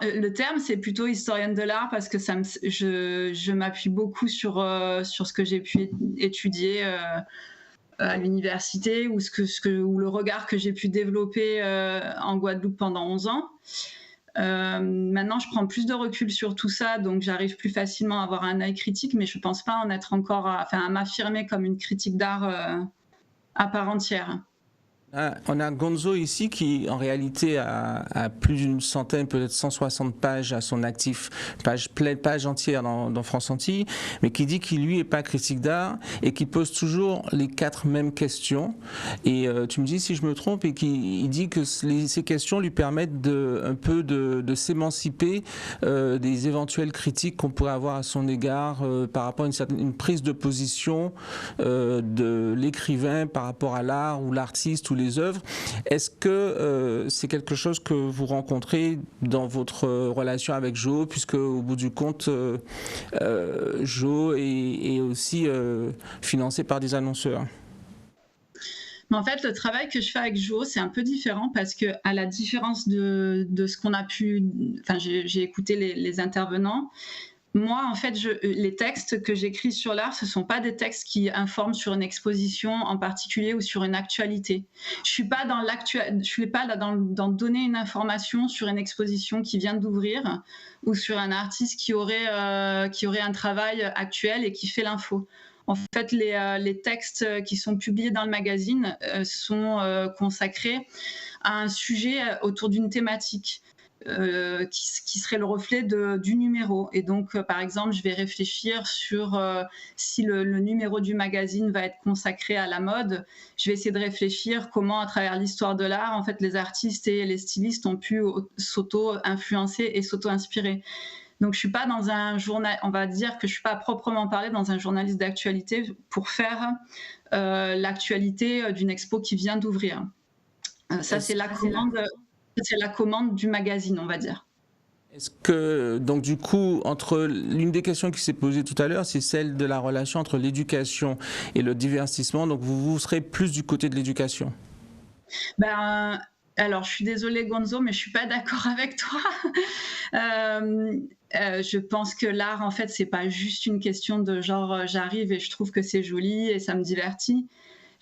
S6: Le terme, c'est plutôt historienne de l'art parce que je m'appuie beaucoup sur ce que j'ai pu étudier à l'université ou le regard que j'ai pu développer en Guadeloupe pendant 11 ans. Maintenant, je prends plus de recul sur tout ça, donc j'arrive plus facilement à avoir un œil critique, mais je pense pas en être encore à m'affirmer comme une critique d'art à part entière.
S1: On a Gonzo ici qui en réalité a plus d'une centaine, peut-être 160 pages à son actif, pages entières dans France Antilles, mais qui dit qu'il lui est pas critique d'art et qui pose toujours les 4 mêmes questions. Et tu me dis si je me trompe, et il dit que ces questions lui permettent un peu de s'émanciper des éventuelles critiques qu'on pourrait avoir à son égard par rapport à une prise de position de l'écrivain par rapport à l'art ou l'artiste ou les œuvres. Est-ce que c'est quelque chose que vous rencontrez dans votre relation avec Jo, puisque au bout du compte, Jo est aussi financé par des annonceurs?
S6: Mais en fait, le travail que je fais avec Jo, c'est un peu différent parce que, à la différence de ce qu'on a pu... Enfin, j'ai écouté les intervenants. Moi, en fait, les textes que j'écris sur l'art, ce ne sont pas des textes qui informent sur une exposition en particulier ou sur une actualité. Je ne suis pas dans donner une information sur une exposition qui vient d'ouvrir ou sur un artiste qui aurait un travail actuel et qui fait l'info. En fait, les textes qui sont publiés dans le magazine sont consacrés à un sujet autour d'une thématique. Qui serait le reflet du numéro. Et donc, par exemple, je vais réfléchir sur si le numéro du magazine va être consacré à la mode. Je vais essayer de réfléchir comment, à travers l'histoire de l'art, en fait, les artistes et les stylistes ont pu s'auto-influencer et s'auto-inspirer. Donc je suis pas dans un journal, on va dire que je suis pas à proprement parler dans un journaliste d'actualité pour faire l'actualité d'une expo qui vient d'ouvrir. Ça c'est la commande du magazine, on va dire.
S1: Est-ce que, donc du coup, entre l'une des questions qui s'est posée tout à l'heure, c'est celle de la relation entre l'éducation et le divertissement. Donc vous serez plus du côté de l'éducation?
S6: Alors, je suis désolée Gonzo, mais je suis pas d'accord avec toi. Je pense que l'art, en fait, c'est pas juste une question de genre j'arrive et je trouve que c'est joli et ça me divertit.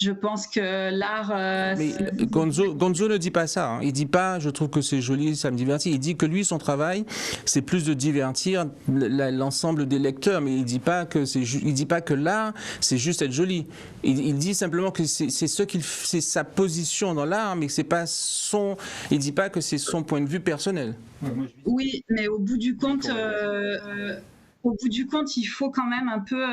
S6: Je pense que l'art...
S1: Mais Gonzo ne dit pas ça. Hein. Il dit pas, je trouve que c'est joli, ça me divertit. Il dit que lui, son travail, c'est plus de divertir l'ensemble des lecteurs. Mais il dit pas que l'art, c'est juste être joli. Il dit simplement que c'est sa position dans l'art, mais que c'est pas son. Il dit pas que c'est son point de vue personnel.
S6: Oui, mais au bout du compte. Il faut quand même un peu,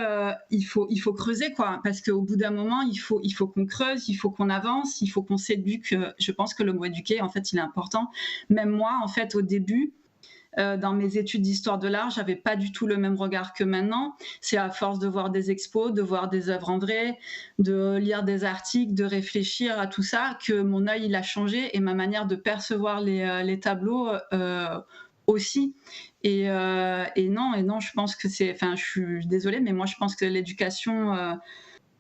S6: il faut creuser quoi, parce qu'au bout d'un moment, il faut qu'on creuse, il faut qu'on avance, il faut qu'on s'éduque. Je pense que le mot éduquer, en fait, il est important. Même moi, en fait, au début, dans mes études d'histoire de l'art, j'avais pas du tout le même regard que maintenant. C'est à force de voir des expos, de voir des œuvres en vrai, de lire des articles, de réfléchir à tout ça, que mon œil il a changé et ma manière de percevoir les tableaux aussi. Et non, je pense que c'est... Enfin, je suis désolée, mais moi, je pense que l'éducation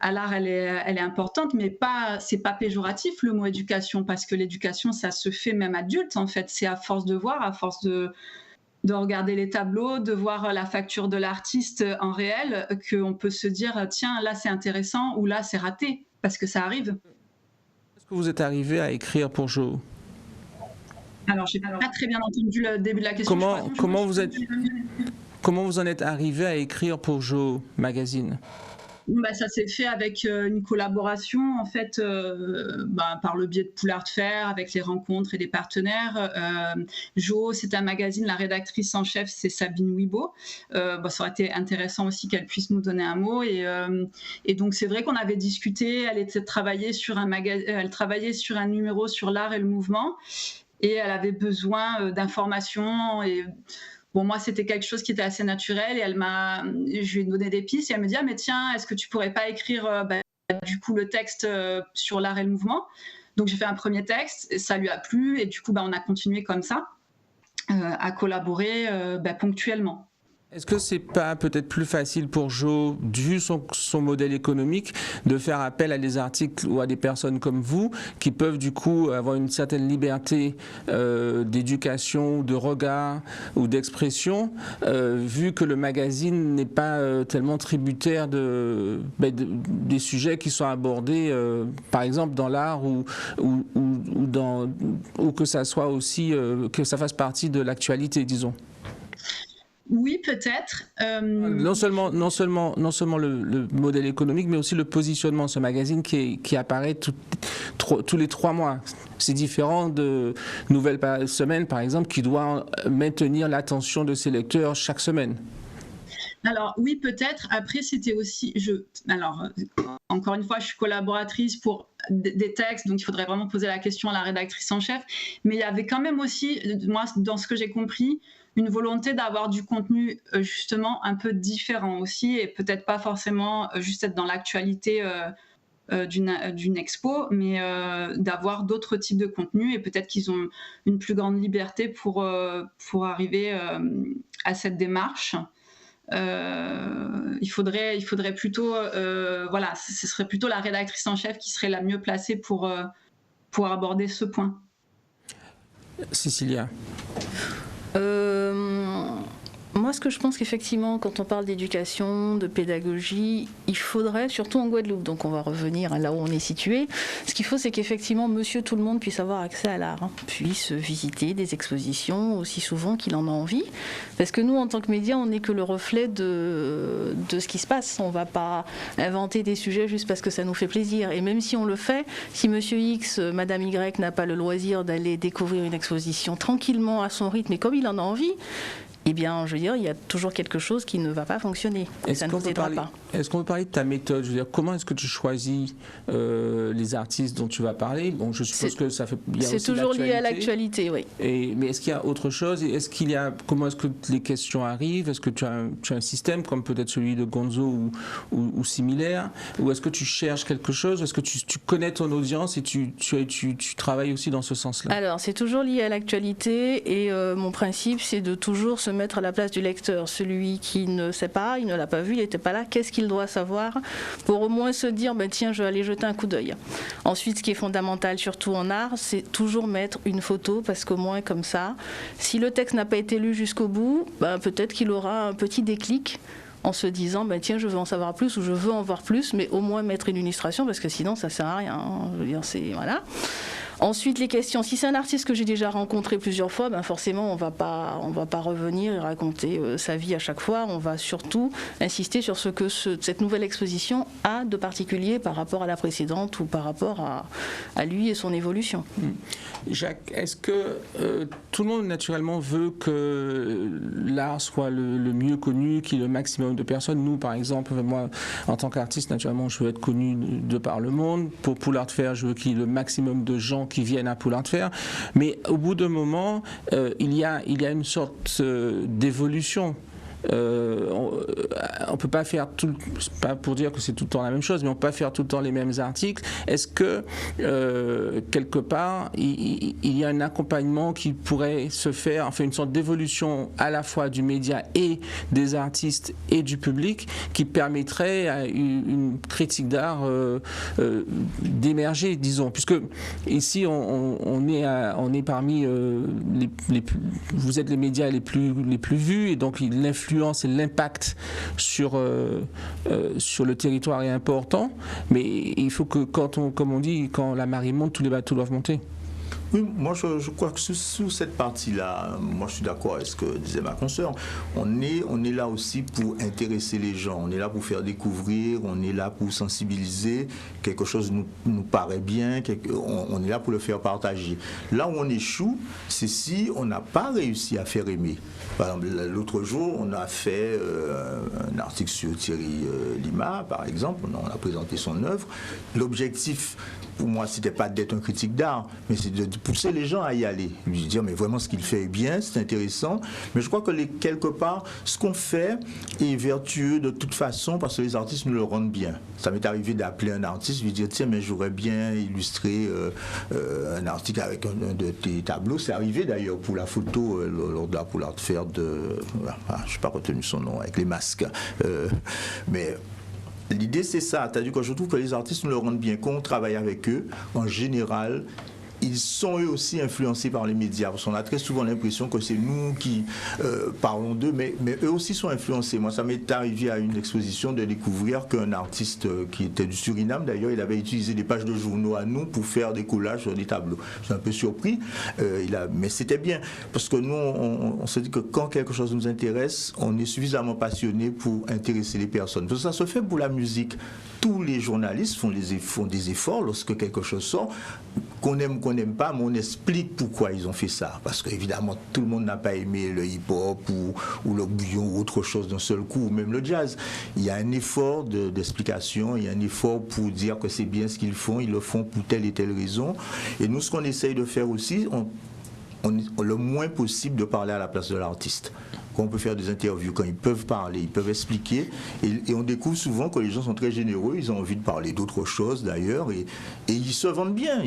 S6: à l'art, elle est importante, mais c'est pas péjoratif, le mot éducation, parce que l'éducation, ça se fait même adulte, en fait. C'est à force de voir, à force de regarder les tableaux, de voir la facture de l'artiste en réel, qu'on peut se dire, tiens, là, c'est intéressant, ou là, c'est raté, parce que ça arrive.
S1: Est-ce que vous êtes arrivé à écrire pour Jo?
S6: Alors, j'ai pas très bien entendu le début de la question.
S1: Comment vous en êtes arrivé à écrire pour Jo Magazine?
S6: Ça s'est fait avec une collaboration en fait par le biais de Poulard de Fer, avec les rencontres et les partenaires. Jo, c'est un magazine, la rédactrice en chef c'est Sabine Wibo. Ça aurait été intéressant aussi qu'elle puisse nous donner un mot et donc c'est vrai qu'on avait discuté. Elle travaillait sur un numéro sur l'art et le mouvement et elle avait besoin d'informations et bon, moi, c'était quelque chose qui était assez naturel et je lui ai donné des pistes et elle me dit « Ah, mais tiens, est-ce que tu pourrais pas écrire du coup le texte sur l'art et le mouvement ?» Donc, j'ai fait un premier texte, et ça lui a plu et du coup, on a continué comme ça à collaborer ponctuellement.
S1: Est-ce que c'est pas peut-être plus facile pour Jo, vu son modèle économique, de faire appel à des articles ou à des personnes comme vous qui peuvent du coup avoir une certaine liberté d'éducation, de regard ou d'expression, vu que le magazine n'est pas tellement tributaire des sujets qui sont abordés, par exemple dans l'art ou que ça soit aussi que ça fasse partie de l'actualité, disons.
S6: Oui, peut-être.
S1: Non seulement le modèle économique, mais aussi le positionnement de ce magazine qui apparaît tous les 3 mois. C'est différent de Nouvelle Semaine, par exemple, qui doit maintenir l'attention de ses lecteurs chaque semaine.
S6: Alors oui, peut-être. Après, c'était aussi... Alors, encore une fois, je suis collaboratrice pour des textes, donc il faudrait vraiment poser la question à la rédactrice en chef. Mais il y avait quand même aussi, moi, dans ce que j'ai compris, une volonté d'avoir du contenu justement un peu différent aussi et peut-être pas forcément juste être dans l'actualité d'une expo, mais d'avoir d'autres types de contenus et peut-être qu'ils ont une plus grande liberté pour arriver à cette démarche. Il faudrait plutôt, ce serait plutôt la rédactrice en chef qui serait la mieux placée pour aborder ce point.
S1: Cécilia.
S3: Moi, ce que je pense qu'effectivement, quand on parle d'éducation, de pédagogie, il faudrait, surtout en Guadeloupe, donc on va revenir là où on est situé, ce qu'il faut, c'est qu'effectivement, monsieur tout le monde puisse avoir accès à l'art, puisse visiter des expositions aussi souvent qu'il en a envie. Parce que nous, en tant que médias, on n'est que le reflet de ce qui se passe. On ne va pas inventer des sujets juste parce que ça nous fait plaisir. Et même si on le fait, si monsieur X, madame Y n'a pas le loisir d'aller découvrir une exposition tranquillement à son rythme et comme il en a envie, eh bien, je veux dire, il y a toujours quelque chose qui ne va pas fonctionner. Ça ne nous aidera pas.
S1: Est-ce qu'on peut parler de ta méthode? Je veux dire, comment est-ce que tu choisis les artistes dont tu vas parler? Bon, je suppose que ça fait.
S3: C'est toujours lié à l'actualité, oui.
S1: Mais est-ce qu'il y a autre chose? Comment est-ce que les questions arrivent? Est-ce que tu as un système comme peut-être celui de Gonzo ou similaire? Ou est-ce que tu cherches quelque chose? Est-ce que tu connais ton audience et tu travailles aussi dans ce sens-là?
S3: Alors, c'est toujours lié à l'actualité et mon principe, c'est de toujours se mettre à la place du lecteur. Celui qui ne sait pas, il ne l'a pas vu, il n'était pas là, qu'est-ce qu'il doit savoir pour au moins se dire, tiens, je vais aller jeter un coup d'œil. Ensuite, ce qui est fondamental, surtout en art, c'est toujours mettre une photo, parce qu'au moins comme ça, si le texte n'a pas été lu jusqu'au bout, peut-être qu'il aura un petit déclic en se disant, tiens, je veux en savoir plus ou je veux en voir plus, mais au moins mettre une illustration, parce que sinon, ça ne sert à rien. Hein. Je veux dire, voilà. Ensuite, les questions. Si c'est un artiste que j'ai déjà rencontré plusieurs fois, forcément, on va pas revenir et raconter sa vie à chaque fois. On va surtout insister sur ce que cette nouvelle exposition a de particulier par rapport à la précédente ou par rapport à lui et son évolution.
S1: Jacques, est-ce que tout le monde naturellement veut que l'art soit le mieux connu, qu'il y ait le maximum de personnes? Nous, par exemple, moi, en tant qu'artiste, naturellement, je veux être connu de par le monde. Pour Pool Art Fair, je veux qu'il y ait le maximum de gens qui viennent à Pool Art Fair, mais au bout d'un moment, il y a une sorte d'évolution. On peut pas faire pas pour dire que c'est tout le temps la même chose, mais on peut pas faire tout le temps les mêmes articles. Est-ce que quelque part il y a un accompagnement qui pourrait se faire, enfin une sorte d'évolution à la fois du média et des artistes et du public qui permettrait à une critique d'art d'émerger, disons, puisque ici on est parmi vous êtes les médias les plus vus et donc l'influence et l'impact sur le territoire est important, mais il faut que comme on dit, quand la marée monte, tous les bateaux doivent monter.
S2: Oui, moi je crois que sous cette partie-là, moi je suis d'accord avec ce que disait ma consoeur. On est là aussi pour intéresser les gens, on est là pour faire découvrir, on est là pour sensibiliser, quelque chose nous paraît bien, on est là pour le faire partager. Là où on échoue, c'est si on n'a pas réussi à faire aimer. Par exemple, l'autre jour, on a fait un article sur Thierry Lima, par exemple, on a présenté son œuvre. L'objectif, pour moi, c'était pas d'être un critique d'art, mais c'est de pousser les gens à y aller, lui dire mais vraiment ce qu'il fait est bien, c'est intéressant, mais je crois que quelque part ce qu'on fait est vertueux de toute façon parce que les artistes nous le rendent bien. Ça m'est arrivé d'appeler un artiste, lui dire tiens mais j'aurais bien illustré un article avec un de tes tableaux. C'est arrivé d'ailleurs pour la photo lors de la Pool Art Fair je n'ai pas retenu son nom avec les masques, mais l'idée c'est ça, c'est-à-dire que je trouve que les artistes nous le rendent bien, qu'on travaille avec eux en général. Ils sont eux aussi influencés par les médias, parce qu'on a très souvent l'impression que c'est nous qui parlons d'eux, mais eux aussi sont influencés. Moi, ça m'est arrivé à une exposition de découvrir qu'un artiste qui était du Suriname, d'ailleurs, il avait utilisé des pages de journaux à nous pour faire des collages sur des tableaux. Je suis un peu surpris, mais c'était bien, parce que nous, on se dit que quand quelque chose nous intéresse, on est suffisamment passionné pour intéresser les personnes. Parce que ça se fait pour la musique. Tous les journalistes font des efforts lorsque quelque chose sort, qu'on aime ou qu'on n'aime pas, mais on explique pourquoi ils ont fait ça. Parce qu'évidemment, tout le monde n'a pas aimé le hip-hop ou le bouillon ou autre chose d'un seul coup, ou même le jazz. Il y a un effort d'explication, il y a un effort pour dire que c'est bien ce qu'ils font, ils le font pour telle et telle raison. Et nous, ce qu'on essaye de faire aussi, le moins possible de parler à la place de l'artiste. Quand on peut faire des interviews, quand ils peuvent parler, ils peuvent expliquer, et on découvre souvent que les gens sont très généreux, ils ont envie de parler d'autres choses d'ailleurs, et ils se vendent bien,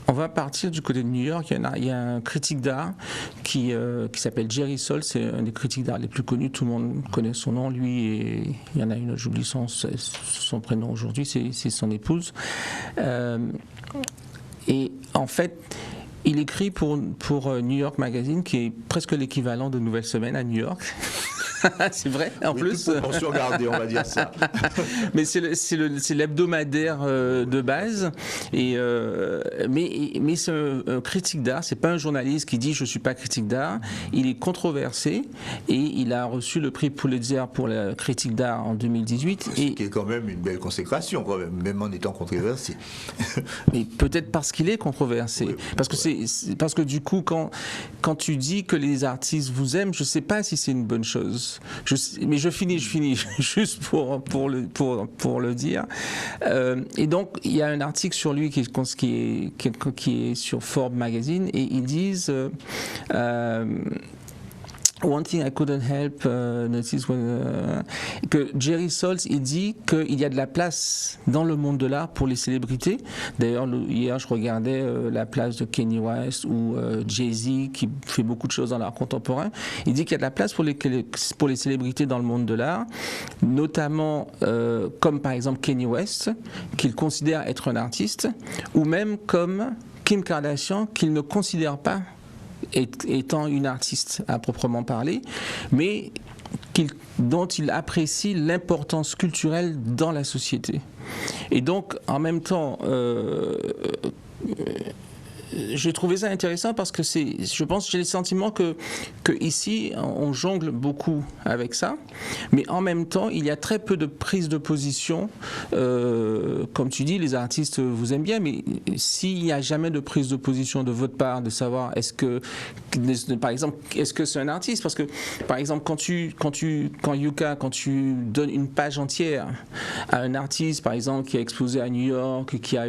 S1: On va partir du côté de New York. Il y a un critique d'art qui s'appelle Jerry Sol. C'est un des critiques d'art les plus connus. Tout le monde connaît son nom. Lui, et il y en a une autre, j'oublie son prénom aujourd'hui. C'est son épouse. Et en fait, il écrit pour New York Magazine, qui est presque l'équivalent de Nouvelle Semaine à New York. C'est vrai, en plus.
S2: Toute proportion gardée, on va dire ça.
S1: Mais c'est l'hebdomadaire de base. Mais c'est un critique d'art. C'est pas un journaliste qui dit je suis pas critique d'art. Il est controversé et il a reçu le prix Pulitzer pour la critique d'art en 2018.
S2: Ce qui est quand même une belle consécration, quand même en étant controversé.
S1: Mais peut-être parce qu'il est controversé. Oui, parce que du coup, quand tu dis que les artistes vous aiment, je sais pas si c'est une bonne chose. Mais je finis juste pour le dire. Et donc, il y a un article sur lui qui est sur Forbes Magazine, et ils disent One thing I couldn't help notice que Jerry Saltz, il dit qu'il y a de la place dans le monde de l'art pour les célébrités. D'ailleurs, hier, je regardais la place de Kanye West ou Jay-Z, qui fait beaucoup de choses dans l'art contemporain. Il dit qu'il y a de la place pour les célébrités dans le monde de l'art, notamment comme par exemple Kanye West, qu'il considère être un artiste, ou même comme Kim Kardashian, qu'il ne considère pas étant une artiste à proprement parler, mais dont il apprécie l'importance culturelle dans la société. Et donc, en même temps, j'ai trouvé ça intéressant parce que je pense, j'ai le sentiment que ici, on jongle beaucoup avec ça, mais en même temps, il y a très peu de prise de position. Comme tu dis, les artistes vous aiment bien, mais s'il n'y a jamais de prise de position de votre part, de savoir par exemple, est-ce que c'est un artiste? Parce que, par exemple, quand Yuka, quand tu donnes une page entière à un artiste, par exemple, qui a exposé à New York, qui a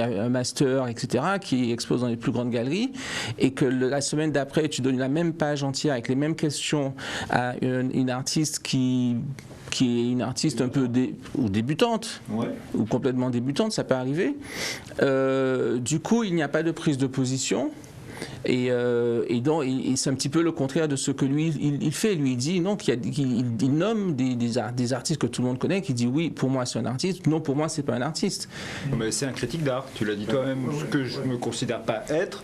S1: un master, etc., qui expose dans les plus grandes galeries, et que la semaine d'après, tu donnes la même page entière avec les mêmes questions à une artiste qui est une artiste un peu ou débutante, ou complètement débutante, ça peut arriver. Du coup, il n'y a pas de prise de position. Et c'est un petit peu le contraire de ce que lui il fait. Lui il dit non, il nomme des artistes que tout le monde connaît, qui dit oui, pour moi c'est un artiste, non, pour moi c'est pas un artiste.
S4: Mais c'est un critique d'art, tu l'as dit toi-même, ce que je me considère pas être.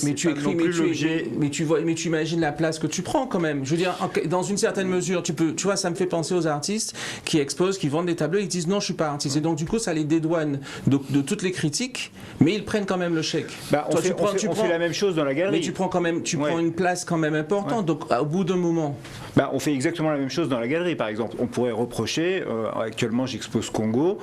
S1: Mais tu imagines la place que tu prends quand même. Je veux dire, dans une certaine mesure, tu vois, ça me fait penser aux artistes qui exposent, qui vendent des tableaux, ils disent non, je suis pas artiste. Et donc du coup, ça les dédouane de toutes les critiques, mais ils prennent quand même le chèque.
S4: On fait la même chose dans la galerie.
S1: Mais tu prends une place quand même importante. Donc au bout d'un moment,
S4: on fait exactement la même chose dans la galerie. Par exemple, on pourrait reprocher. Actuellement, j'expose Congo.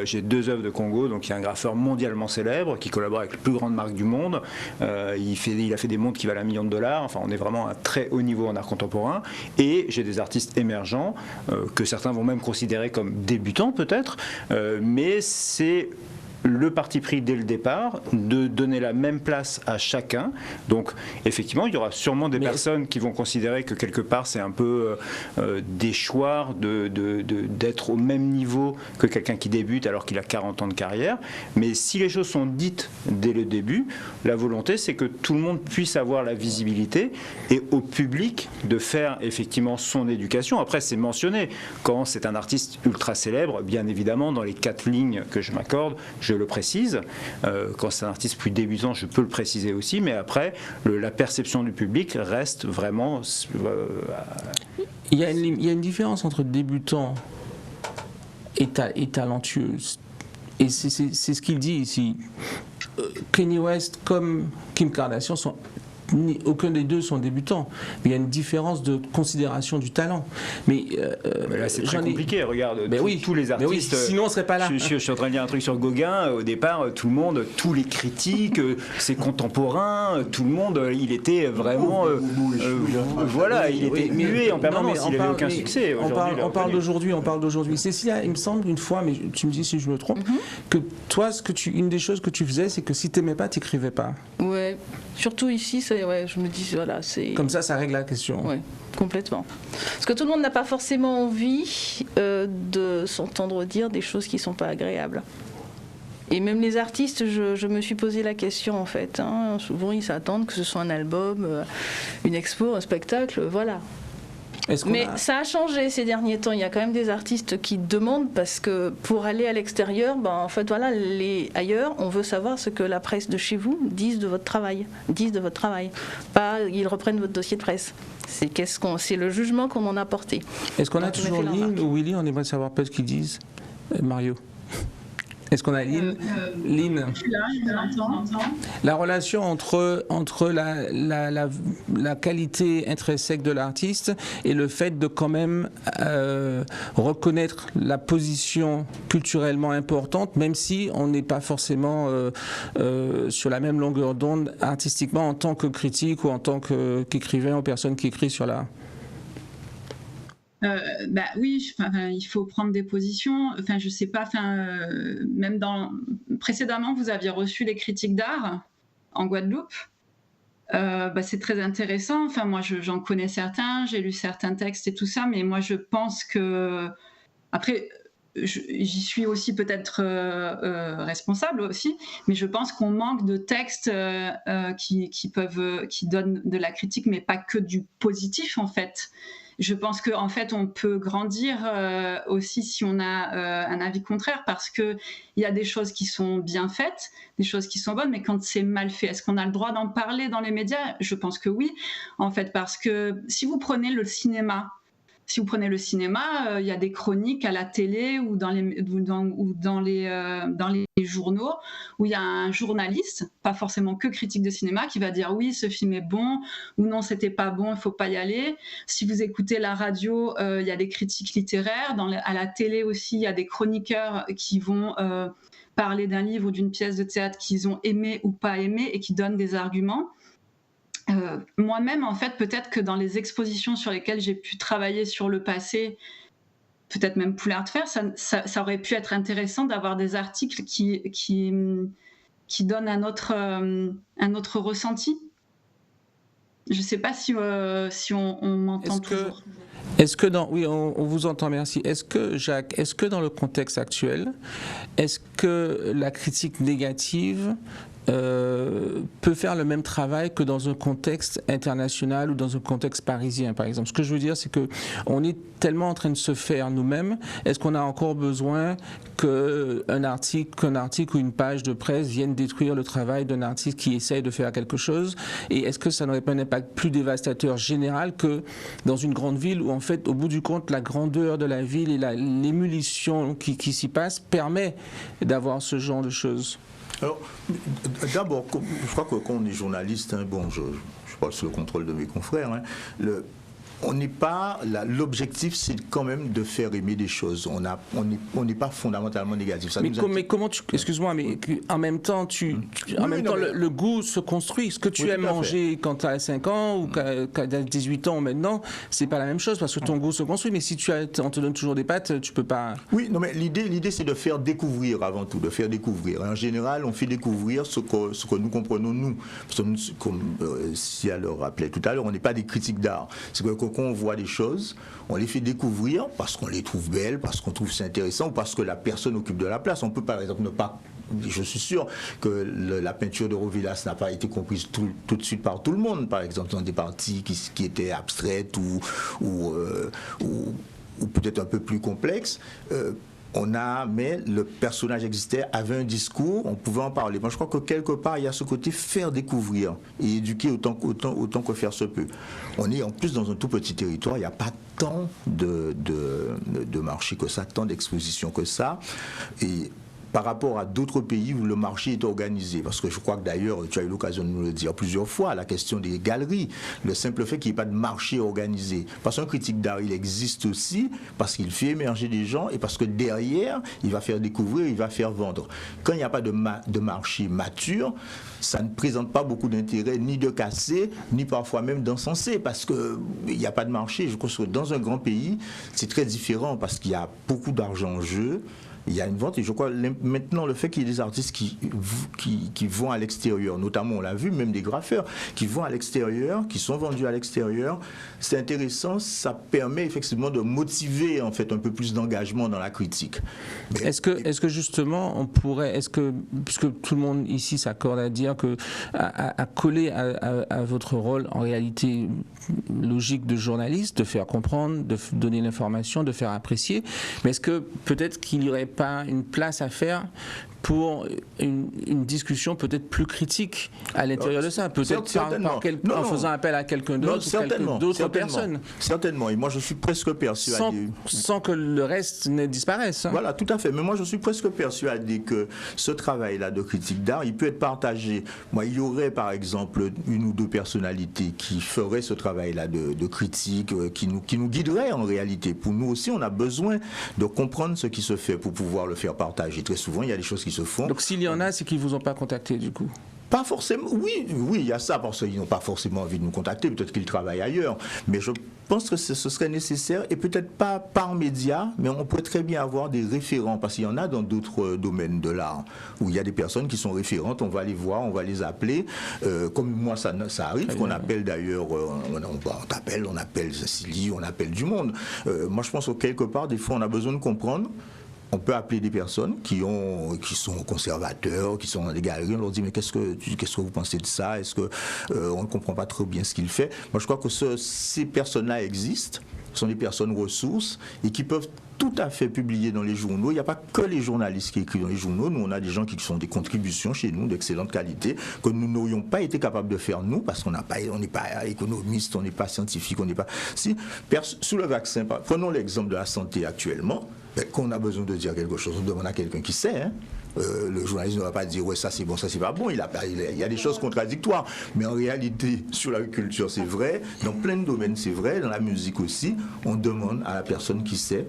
S4: J'ai 2 œuvres de Congo. Donc il y a un graffeur mondialement célèbre qui collabore avec les plus grandes marques du monde. Il a fait des montres qui valent $1 million. Enfin, on est vraiment à un très haut niveau en art contemporain. Et j'ai des artistes émergents que certains vont même considérer comme débutants peut-être, mais c'est le parti pris dès le départ de donner la même place à chacun. Donc effectivement, il y aura sûrement des personnes qui vont considérer que quelque part c'est un peu déchoir d'être au même niveau que quelqu'un qui débute alors qu'il a 40 ans de carrière. Mais si les choses sont dites dès le début, la volonté c'est que tout le monde puisse avoir la visibilité et au public de faire effectivement son éducation. Après c'est mentionné, quand c'est un artiste ultra célèbre, bien évidemment dans les 4 lignes que je m'accorde, je le précise. Quand c'est un artiste plus débutant, je peux le préciser aussi, mais après, la perception du public reste vraiment...
S1: Il y a une différence entre débutant et talentueux. Et c'est ce qu'il dit ici. Kanye West comme Kim Kardashian aucun des deux sont débutants, mais il y a une différence de considération du talent. Mais
S4: là, c'est très compliqué. Regarde, tous les artistes.
S1: Mais oui, sinon on serait pas là.
S4: Je suis en train de dire un truc sur Gauguin. Au départ, tout le monde, tous les critiques, ses contemporains, tout le monde, il était vraiment, il était muet en permanence. Il n'avait aucun succès.
S1: On parle d'aujourd'hui. Cécilia, il me semble une fois, mais tu me dis si je me trompe, que toi, une des choses que tu faisais, c'est que si t'aimais pas, t'écrivais pas.
S3: Ouais. Surtout ici, je me dis, voilà, c'est...
S1: Comme ça règle la question.
S3: Oui, complètement. Parce que tout le monde n'a pas forcément envie de s'entendre dire des choses qui ne sont pas agréables. Et même les artistes, je me suis posé la question, en fait. Souvent, ils s'attendent que ce soit un album, une expo, un spectacle, voilà. Mais ça a changé ces derniers temps. Il y a quand même des artistes qui demandent parce que pour aller à l'extérieur, ailleurs, on veut savoir ce que la presse de chez vous disent de votre travail. Pas ils reprennent votre dossier de presse. C'est le jugement qu'on en a porté.
S1: Est-ce qu'on a toujours Lynn ou Willy? On aimerait savoir peu ce qu'ils disent. Mario. Est-ce qu'on a Lynn? Lynn.
S6: Je suis là, je l'entends.
S1: La relation entre la qualité intrinsèque de l'artiste et le fait de quand même reconnaître la position culturellement importante, même si on n'est pas forcément sur la même longueur d'onde artistiquement en tant que critique ou en tant qu'écrivain ou personne qui écrit sur l'art.
S6: Oui, il faut prendre des positions. Enfin, je sais pas. Même précédemment, vous aviez reçu les critiques d'art en Guadeloupe. C'est très intéressant. Enfin, moi, j'en connais certains. J'ai lu certains textes et tout ça, mais moi, je pense que après, j'y suis aussi peut-être responsable aussi, mais je pense qu'on manque de textes qui donnent de la critique, mais pas que du positif en fait. Je pense qu'en fait, on peut grandir aussi si on a un avis contraire, parce qu'il y a des choses qui sont bien faites, des choses qui sont bonnes, mais quand c'est mal fait, est-ce qu'on a le droit d'en parler dans les médias ? Je pense que oui, en fait, parce que si vous prenez le cinéma, il y a des chroniques à la télé ou dans les journaux où il y a un journaliste, pas forcément que critique de cinéma, qui va dire oui, ce film est bon, ou non, c'était pas bon, il faut pas y aller. Si vous écoutez la radio, il y a des critiques littéraires. À la télé aussi, il y a des chroniqueurs qui vont parler d'un livre ou d'une pièce de théâtre qu'ils ont aimé ou pas aimé et qui donnent des arguments. Moi-même, en fait, peut-être que dans les expositions sur lesquelles j'ai pu travailler sur le passé, peut-être même Poulard de Fer, ça aurait pu être intéressant d'avoir des articles qui donnent un autre ressenti. Je ne sais pas si on m'entend toujours.
S1: Oui, on vous entend, merci. Est-ce que, Jacques, dans le contexte actuel, est-ce que la critique négative peut faire le même travail que dans un contexte international ou dans un contexte parisien, par exemple? Ce que je veux dire, c'est qu'on est tellement en train de se faire nous-mêmes. Est-ce qu'on a encore besoin qu'un article ou une page de presse vienne détruire le travail d'un artiste qui essaye de faire quelque chose? Et est-ce que ça n'aurait pas un impact plus dévastateur général que dans une grande ville où, en fait, au bout du compte, la grandeur de la ville et l'émulsion qui s'y passe permet d'avoir ce genre de choses?
S2: Alors, d'abord, je crois que quand on est journaliste, je parle sous le contrôle de mes confrères, on n'est pas l'objectif, c'est quand même de faire aimer des choses. On n'est pas fondamentalement négatif.
S1: Mais comment excuse-moi, mais en même temps, le goût se construit. Ce que tu aimes manger quand tu as 5 ans ou quand tu as 18 ans maintenant, c'est pas la même chose parce que ton goût se construit. Mais si on te donne toujours des pâtes, tu peux pas.
S2: Oui, non, mais l'idée, c'est de faire découvrir avant tout, de faire découvrir. En général, on fait découvrir ce que nous comprenons nous. Parce que comme Sia le rappelait tout à l'heure, on n'est pas des critiques d'art. C'est que quand on voit des choses, on les fait découvrir parce qu'on les trouve belles, parce qu'on trouve c'est intéressant ou parce que la personne occupe de la place. On peut par exemple ne pas... Je suis sûr que la peinture de Rovillas n'a pas été comprise tout de suite par tout le monde, par exemple, dans des parties qui étaient abstraites ou peut-être un peu plus complexes. Mais le personnage existait, avait un discours, on pouvait en parler. Moi, je crois que quelque part, il y a ce côté faire découvrir et éduquer autant que faire se peut. On est en plus dans un tout petit territoire, il n'y a pas tant de marché que ça, tant d'expositions que ça. Et par rapport à d'autres pays où le marché est organisé. Parce que je crois que d'ailleurs, tu as eu l'occasion de nous le dire plusieurs fois, la question des galeries, le simple fait qu'il n'y ait pas de marché organisé. Parce qu'un critique d'art, il existe aussi parce qu'il fait émerger des gens et parce que derrière, il va faire découvrir, il va faire vendre. Quand il n'y a pas de marché mature, ça ne présente pas beaucoup d'intérêt, ni de casser, ni parfois même d'encenser, parce qu'il n'y a pas de marché. Je crois que dans un grand pays, c'est très différent parce qu'il y a beaucoup d'argent en jeu. Il y a une vente et je crois maintenant le fait qu'il y ait des artistes qui vont à l'extérieur, notamment on l'a vu, même des graffeurs qui vont à l'extérieur, qui sont vendus à l'extérieur, c'est intéressant, ça permet effectivement de motiver en fait un peu plus d'engagement dans la critique. Mais,
S1: est-ce que justement on pourrait, puisque tout le monde ici s'accorde à dire que à coller à votre rôle en réalité logique de journaliste, de faire comprendre, de donner l'information, de faire apprécier, mais est-ce que peut-être qu'il n'y aurait pas une place à faire pour une discussion peut-être plus critique à l'intérieur de ça, peut-être en faisant appel à quelqu'un d'autre ou d'autres personnes.
S2: Certainement, et moi je suis presque persuadé...
S1: Sans que le reste ne disparaisse.
S2: Voilà, tout à fait, mais moi je suis presque persuadé que ce travail-là de critique d'art, il peut être partagé. Moi, il y aurait par exemple une ou deux personnalités qui feraient ce travail-là de critique, qui nous guideraient en réalité. Pour nous aussi, on a besoin de comprendre ce qui se fait pour pouvoir le faire partager. Très souvent, il y a des choses qui se font.
S1: Donc s'il y en a, c'est qu'ils ne vous ont pas contacté du coup?
S2: Pas forcément, oui, il y a ça, parce qu'ils n'ont pas forcément envie de nous contacter, peut-être qu'ils travaillent ailleurs, mais je pense que ce serait nécessaire, et peut-être pas par média, mais on pourrait très bien avoir des référents, parce qu'il y en a dans d'autres domaines de l'art, où il y a des personnes qui sont référentes, on va les voir, on va les appeler, comme moi ça arrive, qu'on appelle d'ailleurs, on appelle Cécilie, on appelle du monde. Moi je pense que quelque part, des fois on a besoin de comprendre. On peut appeler des personnes qui sont conservateurs, qui sont dans des galeries, on leur dit mais qu'est-ce que vous pensez de ça? Est-ce que on ne comprend pas trop bien ce qu'il fait? Moi je crois que ces personnes-là existent, ce sont des personnes ressources et qui peuvent tout à fait publier dans les journaux. Il n'y a pas que les journalistes qui écrivent dans les journaux. Nous, on a des gens qui font des contributions chez nous d'excellente qualité que nous n'aurions pas été capables de faire nous parce qu'on n'est pas économiste, on n'est pas scientifique, on n'est pas... Sous le vaccin, prenons l'exemple de la santé actuellement. Quand on a besoin de dire quelque chose, on demande à quelqu'un qui sait. Le journaliste ne va pas dire ouais ça c'est bon, ça c'est pas bon. Il y a des choses contradictoires, mais en réalité sur l'agriculture c'est vrai, dans plein de domaines c'est vrai, dans la musique aussi, on demande à la personne qui sait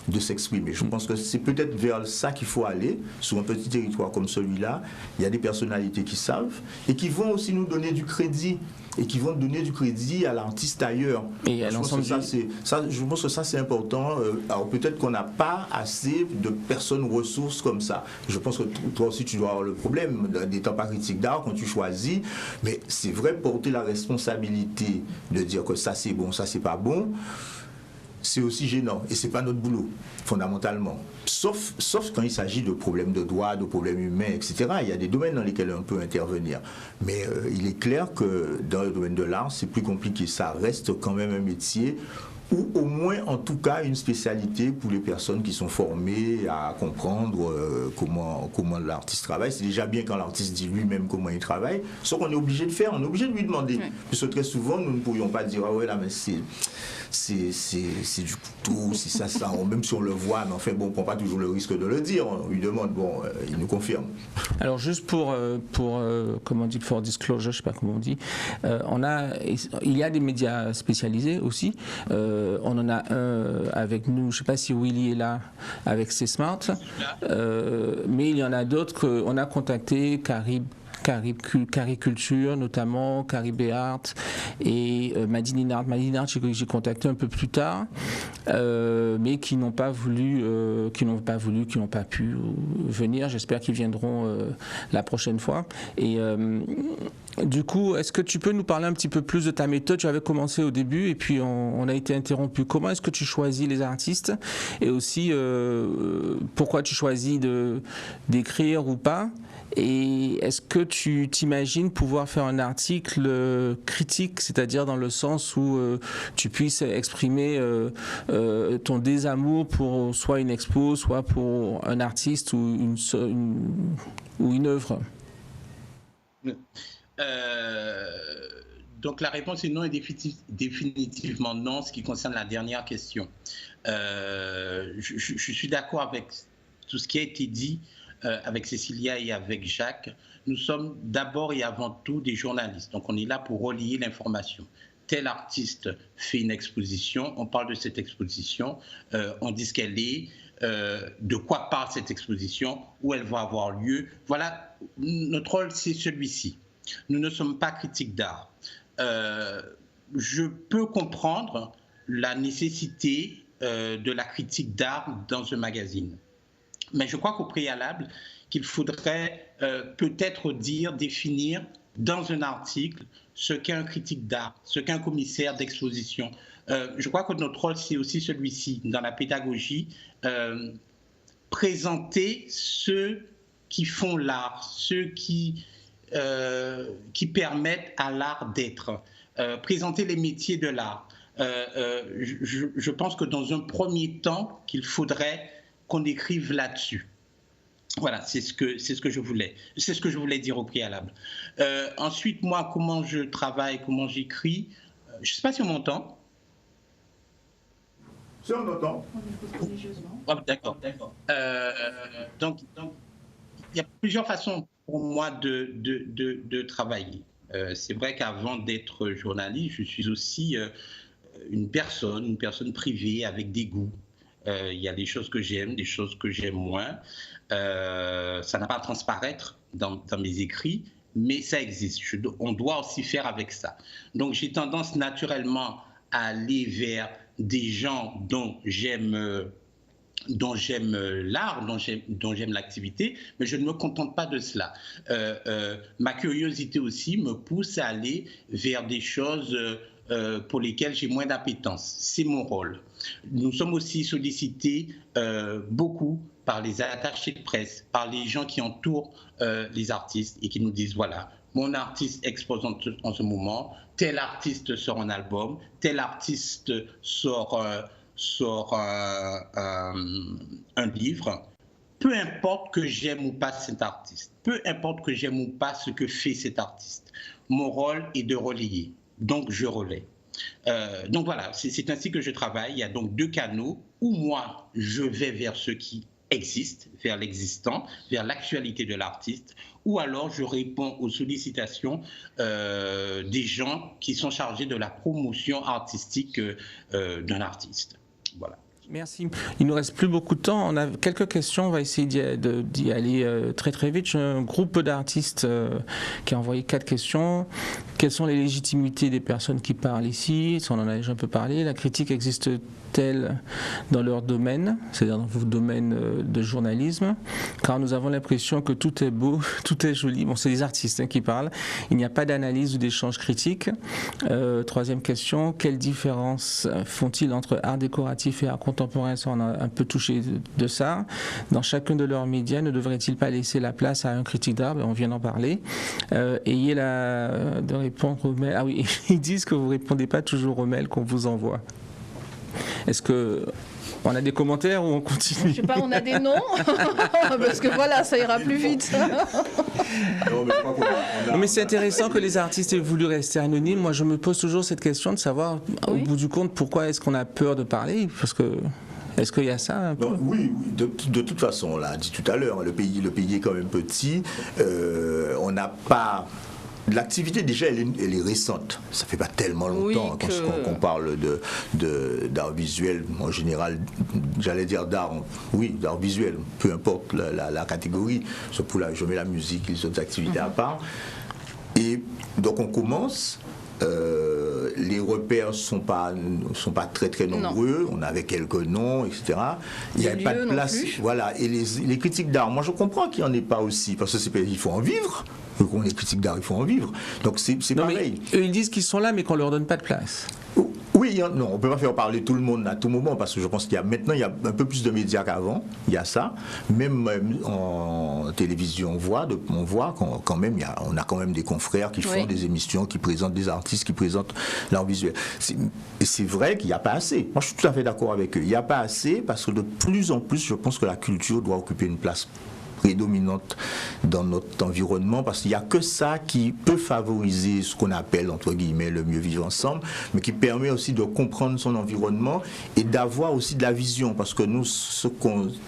S2: de s'exprimer. Je pense que c'est peut-être vers ça qu'il faut aller. Sur un petit territoire comme celui-là, il y a des personnalités qui savent et qui vont aussi nous donner du crédit et qui vont donner du crédit à l'artiste ailleurs.
S1: Et à l'ensemble
S2: je pense que ça c'est important. Alors peut-être qu'on n'a pas assez de personnes ressources comme ça. Je pense que toi aussi tu dois avoir le problème des temps pas critiques d'art quand tu choisis, mais c'est vrai, porter la responsabilité de dire que ça c'est bon, ça c'est pas bon, c'est aussi gênant et c'est pas notre boulot fondamentalement, sauf quand il s'agit de problèmes de droits, de problèmes humains, etc. Il y a des domaines dans lesquels on peut intervenir, mais il est clair que dans le domaine de l'art c'est plus compliqué. Ça reste quand même un métier ou au moins en tout cas une spécialité pour les personnes qui sont formées à comprendre comment l'artiste travaille. C'est déjà bien quand l'artiste dit lui-même comment il travaille, sauf qu'on est obligé de faire, on est obligé de lui demander. Oui. Puisque très souvent nous ne pourrions pas dire ah ouais là mais c'est du couteau, c'est ça, même si on le voit, mais enfin bon, on ne prend pas toujours le risque de le dire, on lui demande, il nous confirme.
S1: Alors juste pour comment on dit, for disclosure, je ne sais pas comment on dit, il y a des médias spécialisés aussi, on en a un avec nous, je ne sais pas si Willy est là, avec C-Smart, mais il y en a d'autres qu'on a contactés, Cariculture notamment, Caribé Art et Madine Art. Madine Art, j'ai contacté un peu plus tard, mais qui n'ont pas pu venir. J'espère qu'ils viendront la prochaine fois. Et du coup, est-ce que tu peux nous parler un petit peu plus de ta méthode? Tu avais commencé au début et puis on a été interrompu. Comment est-ce que tu choisis les artistes? Et aussi, pourquoi tu choisis d'écrire ou pas? Et est-ce que tu t'imagines pouvoir faire un article critique, c'est-à-dire dans le sens où tu puisses exprimer ton désamour pour soit une expo, soit pour un artiste ou une œuvre?
S5: Donc la réponse est non et définitivement non, ce qui concerne la dernière question. Je suis d'accord avec tout ce qui a été dit. Avec Cécilia et avec Jacques, nous sommes d'abord et avant tout des journalistes. Donc on est là pour relayer l'information. Tel artiste fait une exposition, on parle de cette exposition, on dit ce qu'elle est, de quoi parle cette exposition, où elle va avoir lieu. Voilà, notre rôle c'est celui-ci. Nous ne sommes pas critiques d'art. Je peux comprendre la nécessité de la critique d'art dans un magazine. Mais je crois qu'au préalable, qu'il faudrait peut-être définir dans un article ce qu'est un critique d'art, ce qu'est un commissaire d'exposition. Je crois que notre rôle, c'est aussi celui-ci, dans la pédagogie, présenter ceux qui font l'art, ceux qui permettent à l'art d'être, présenter les métiers de l'art. Je pense que dans un premier temps, qu'il faudrait qu'on écrive là-dessus. Voilà, c'est ce que je voulais dire au préalable. Ensuite, moi, comment je travaille, comment j'écris, je ne sais pas si on m'entend.
S2: Si on m'entend.
S5: Oh, d'accord. Donc, il y a plusieurs façons pour moi de travailler. C'est vrai qu'avant d'être journaliste, je suis aussi une personne privée avec des goûts. Il y a des choses que j'aime, des choses que j'aime moins. Ça n'a pas à transparaître dans mes écrits, mais ça existe. On doit aussi faire avec ça. Donc j'ai tendance naturellement à aller vers des gens dont j'aime l'art, dont j'aime l'activité, mais je ne me contente pas de cela. Ma curiosité aussi me pousse à aller vers des choses pour lesquelles j'ai moins d'appétence. C'est mon rôle. Nous sommes aussi sollicités beaucoup par les attachés de presse, par les gens qui entourent les artistes et qui nous disent voilà, mon artiste expose en ce moment, tel artiste sort un album, tel artiste sort un livre. Peu importe que j'aime ou pas cet artiste, peu importe que j'aime ou pas ce que fait cet artiste, mon rôle est de relayer. Donc je relaie. Donc voilà, c'est ainsi que je travaille. Il y a donc 2 canaux où moi je vais vers ce qui existe, vers l'existant, vers l'actualité de l'artiste, ou alors je réponds aux sollicitations des gens qui sont chargés de la promotion artistique d'un artiste. Voilà.
S1: Merci. Il nous reste plus beaucoup de temps. On a quelques questions. On va essayer d'y aller très très vite. J'ai un groupe d'artistes qui a envoyé 4 questions. Quelles sont les légitimités des personnes qui parlent ici? On en a déjà un peu parlé. La critique existe-t-elle dans leur domaine, c'est-à-dire dans vos domaines de journalisme? Car nous avons l'impression que tout est beau, tout est joli. Bon, c'est les artistes qui parlent. Il n'y a pas d'analyse ou d'échange critique. 3e question. Quelle différence font-ils entre art décoratif et art contemporain? Ça, on a un peu touché de ça. Dans chacun de leurs médias, ne devrait-il pas laisser la place à un critique d'art? On vient d'en parler. Ayez de répondre aux mails. Ah oui, ils disent que vous ne répondez pas toujours aux mails qu'on vous envoie. Est-ce que on a des commentaires ou on continue?
S3: Je sais pas, on a des noms parce que voilà, ça ira plus vite.
S1: Non, mais c'est intéressant que les artistes aient voulu rester anonymes. Moi, je me pose toujours cette question de savoir, au bout du compte, pourquoi est-ce qu'on a peur de parler? Parce que est-ce qu'il y a ça un peu?
S2: Oui, de toute façon, on l'a dit tout à l'heure, le pays est quand même petit. On n'a pas... L'activité, déjà, elle est récente. Ça fait pas tellement longtemps qu'on parle d'art visuel, en général, j'allais dire d'art visuel, peu importe la catégorie. Je mets la musique, les autres activités à part. Et donc, on commence. Les repères sont pas très très nombreux. On avait quelques noms, etc. Il n'y avait pas de place. Voilà. Et les critiques d'art, moi je comprends qu'il n'y en ait pas aussi, parce que il faut en vivre. Les critiques d'art, il faut en vivre. Donc c'est pareil.
S1: Eux, ils disent qu'ils sont là, mais qu'on leur donne pas de place.
S2: Oui, non, on ne peut pas faire parler tout le monde à tout moment, parce que je pense qu'il y a maintenant un peu plus de médias qu'avant. Il y a ça. Même en télévision, on voit quand même, on a quand même des confrères qui font des émissions, qui présentent des artistes, qui présentent l'art visuel. C'est vrai qu'il n'y a pas assez. Moi, je suis tout à fait d'accord avec eux. Il n'y a pas assez parce que de plus en plus, je pense que la culture doit occuper une place prédominante dans notre environnement, parce qu'il n'y a que ça qui peut favoriser ce qu'on appelle, entre guillemets, le mieux vivre ensemble, mais qui permet aussi de comprendre son environnement et d'avoir aussi de la vision, parce que nous,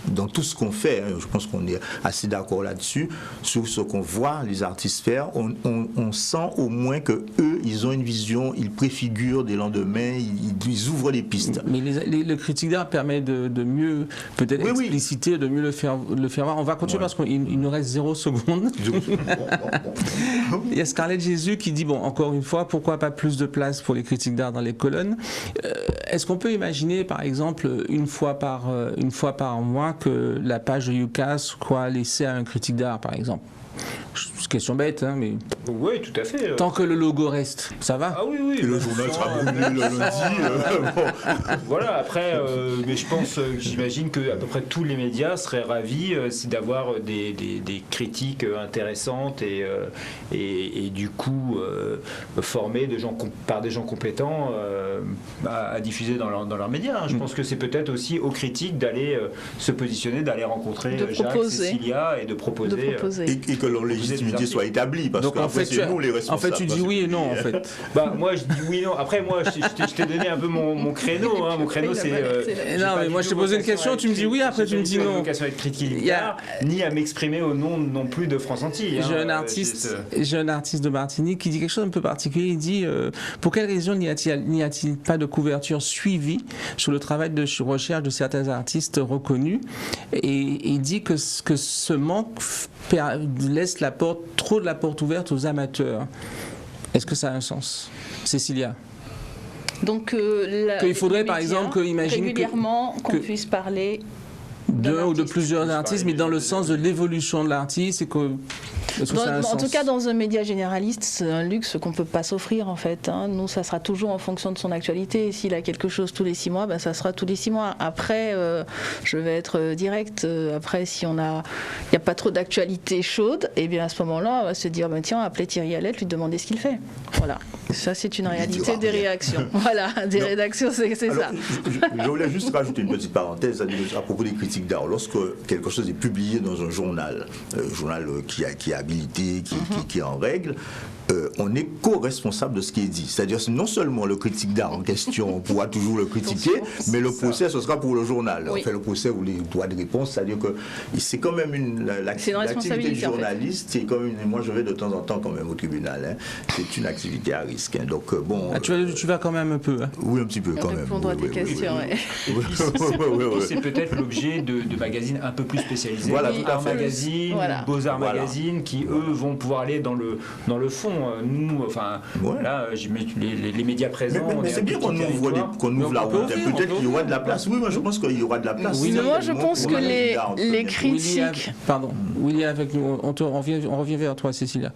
S2: dans tout ce qu'on fait, je pense qu'on est assez d'accord là-dessus, sur ce qu'on voit les artistes faire, on sent au moins que eux, ils ont une vision, ils préfigurent des lendemains, ils ouvrent les pistes.
S1: Mais le critique d'art permet de mieux peut-être expliciter, de mieux le faire voir. On va continuer parce qu'il nous reste 0 secondes. Il y a Scarlett Jésus qui dit, encore une fois, pourquoi pas plus de place pour les critiques d'art dans les colonnes? Est-ce qu'on peut imaginer, par exemple, une fois par mois, que la page de Yuka soit laissée à un critique d'art, par exemple? C'est une question bête, mais...
S4: Oui, tout à fait.
S1: Tant que le logo reste, ça va?
S4: Ah oui.
S2: Et le journal sera brûlé le lundi.
S4: Voilà, après, mais j'imagine qu'à peu près tous les médias seraient ravis d'avoir des critiques intéressantes et du coup formées par des gens compétents à diffuser dans leurs médias. Je pense que c'est peut-être aussi aux critiques d'aller se positionner, d'aller rencontrer Jacques, Cécilia et de proposer.
S2: Et que leur légitimité soit établie, parce que c'est nous les responsables.
S1: En fait, tu dis oui et non, en fait.
S4: Moi, je dis oui et non. Après, moi, je t'ai donné un peu mon créneau. Mon créneau, c'est...
S1: non, mais moi, je t'ai posé une question, tu me dis oui, après tu me dis non.
S4: J'ai pas vocation à être critique d'art, ni à m'exprimer au nom non plus de France Antilles.
S1: J'ai un artiste de Martinique qui dit quelque chose d'un peu particulier. Il dit, pour quelle raison n'y a-t-il pas de couverture suivie sur le travail de recherche de certains artistes reconnus? Et il dit que ce manque laisse la porte trop de la porte ouverte aux amateurs. Est-ce que ça a un sens, Cécilia?
S3: Donc,
S1: qu'il faudrait par exemple
S3: régulièrement qu'on puisse parler
S1: d'un ou de plusieurs artistes, mais dans le sens de l'évolution de l'artiste, et que
S3: en tout cas, dans un média généraliste, c'est un luxe qu'on ne peut pas s'offrir en fait. Nous, ça sera toujours en fonction de son actualité. S'il a quelque chose tous les 6 mois, ça sera tous les 6 mois. Après, je vais être direct. Après, si il n'y a pas trop d'actualité chaude, et bien à ce moment-là, on va se dire tiens, appelez Thierry Hallette, lui demander ce qu'il fait. Voilà. Ça, c'est une réalité des réactions. Voilà, des rédactions, c'est ça.
S2: Je voulais juste rajouter une petite parenthèse à propos des critiques d'art. Lorsque quelque chose est publié dans un journal, qui est habilité, qui est en règle, on est co-responsable de ce qui est dit. C'est-à-dire que non seulement le critique d'art en question, on pourra toujours le critiquer, mais le procès, ce sera pour le journal. Oui. On fait le procès ou les droits de réponse, c'est-à-dire que c'est quand même l'activité du journaliste, c'est comme moi je vais de temps en temps quand même au tribunal. C'est une activité à risque. Donc bon.
S1: Tu vas quand même un peu.
S2: Oui, un petit peu quand même.
S3: Répondre à tes questions.
S4: C'est peut-être l'objet de magazines un peu plus spécialisés.
S2: Voilà, tout à fait.
S4: Magazine, Beaux-Arts Magazine, qui eux vont pouvoir aller dans le fond. Nous, là, je mets les médias présents.
S2: Mais c'est bien qu'on ouvre la route. Peut-être qu'il y aura de la place. Oui, moi je pense qu'il y aura de la place.
S3: Oui, moi je pense que les critiques.
S1: Pardon, Willy avec nous. On revient vers toi, Cécilia.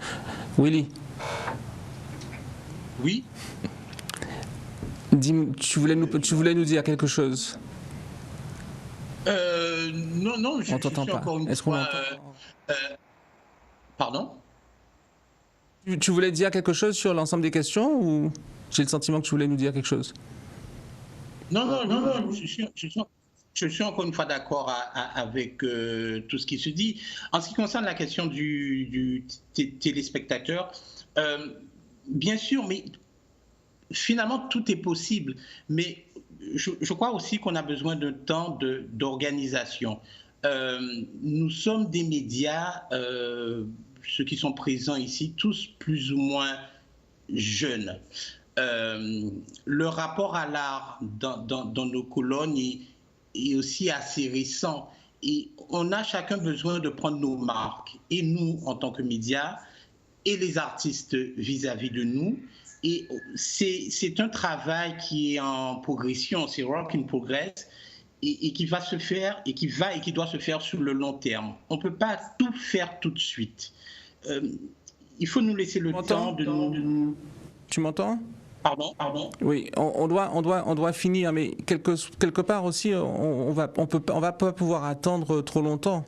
S1: Willy.
S5: Oui.
S1: Tu voulais nous dire quelque chose?
S5: Non,
S1: on t'entend pas. Est-ce qu'on l'entend?
S5: Pardon?
S1: Tu voulais dire quelque chose sur l'ensemble des questions ou j'ai le sentiment que tu voulais nous dire quelque chose?
S5: Non, je suis encore une fois d'accord avec tout ce qui se dit. En ce qui concerne la question du téléspectateur, bien sûr, mais finalement tout est possible. Mais je crois aussi qu'on a besoin d'un temps d'organisation. Nous sommes des médias, ceux qui sont présents ici, tous plus ou moins jeunes. Le rapport à l'art dans nos colonnes est aussi assez récent. Et on a chacun besoin de prendre nos marques. Et nous, en tant que médias, et les artistes vis-à-vis de nous. Et c'est un travail qui est en progression, c'est work in progress. Et qui va se faire, et qui doit se faire sur le long terme. On ne peut pas tout faire tout de suite. Il faut nous laisser le temps de nous...
S1: Tu m'entends?
S5: Pardon.
S1: Oui, on doit finir, mais quelque part aussi, on va pas pouvoir attendre trop longtemps.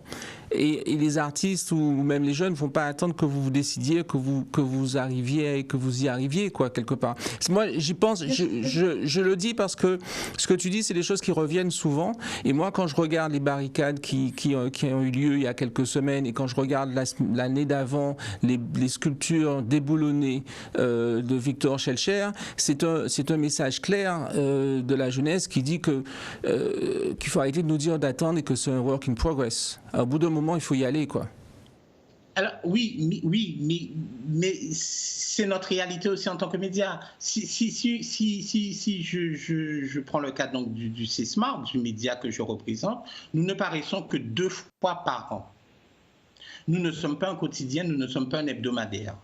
S1: Et les artistes ou même les jeunes ne vont pas attendre que vous décidiez, que vous arriviez et que vous y arriviez, quoi, quelque part. Moi, j'y pense, je le dis parce que ce que tu dis, c'est des choses qui reviennent souvent. Et moi, quand je regarde les barricades qui ont eu lieu il y a quelques semaines, et quand je regarde l'année d'avant, les sculptures déboulonnées de Victor Schellcher, c'est un message clair de la jeunesse qui dit qu'il faut arrêter de nous dire d'attendre et que c'est un work in progress. Au bout d'un moment, il faut y aller, quoi.
S5: Alors, oui, mais c'est notre réalité aussi en tant que média. Si je prends le cas donc du C-Smart, du média que je représente, nous ne paraissons que 2 fois par an. Nous ne sommes pas un quotidien, nous ne sommes pas un hebdomadaire.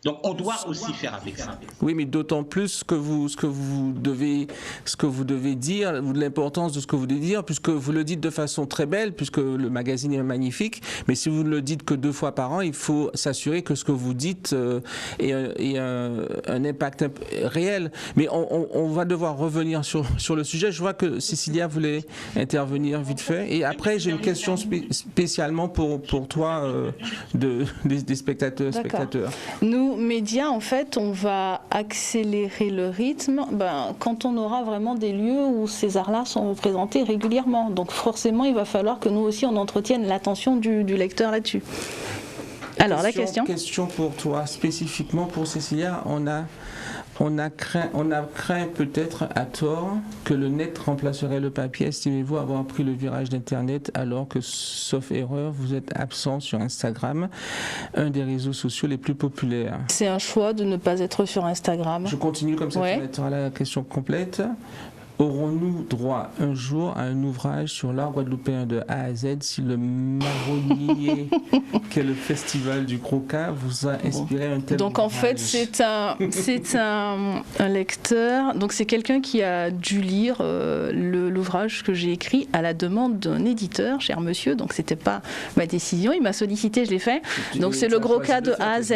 S5: Donc on doit aussi faire avec ça.
S1: Oui, mais d'autant plus ce que vous devez dire, l'importance de ce que vous devez dire, puisque vous le dites de façon très belle, puisque le magazine est magnifique, mais si vous ne le dites que 2 fois par an, il faut s'assurer que ce que vous dites ait un impact réel. Mais on va devoir revenir sur le sujet. Je vois que Cécilia voulait intervenir vite fait. Et après, j'ai une question spécialement pour toi des spectateurs.
S3: Nous, médias, en fait, on va accélérer le rythme quand on aura vraiment des lieux où ces arts-là sont représentés régulièrement. Donc forcément, il va falloir que nous aussi, on entretienne l'attention du lecteur là-dessus. Alors, la question
S1: pour toi, spécifiquement pour Cécilia, on a craint peut-être à tort que le net remplacerait le papier. Estimez-vous avoir pris le virage d'Internet alors que, sauf erreur, vous êtes absent sur Instagram, un des réseaux sociaux les plus populaires?
S3: C'est un choix de ne pas être sur Instagram.
S1: Je continue comme ça, tu mettras la question complète. Aurons-nous droit un jour à un ouvrage sur l'art guadeloupéen de A à Z si le marronnier qu'est le festival du Croca vous a inspiré un tel
S3: Donc en
S1: ouvrage?
S3: fait c'est un lecteur, donc c'est quelqu'un qui a dû lire l'ouvrage que j'ai écrit à la demande d'un éditeur, cher monsieur, donc c'était pas ma décision, il m'a sollicité, je l'ai fait. Donc c'est le Croca de A à Z.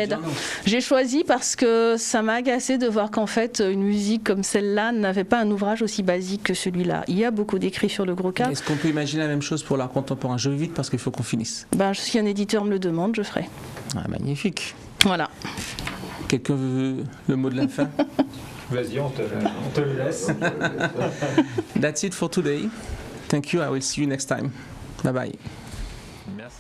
S3: J'ai choisi parce que ça m'a agacé de voir qu'en fait une musique comme celle-là n'avait pas un ouvrage aussi basique que celui-là. Il y a beaucoup d'écrits sur le Croca.
S1: Est-ce qu'on peut imaginer la même chose pour l'art contemporain? Je vais vite parce qu'il faut qu'on finisse.
S3: Si un éditeur me le demande, je ferai.
S1: Ah, magnifique.
S3: Voilà.
S1: Quelqu'un veut le mot de la fin?
S4: Vas-y, on te le laisse.
S1: That's it for today. Thank you. I will see you next time. Bye bye.
S4: Merci.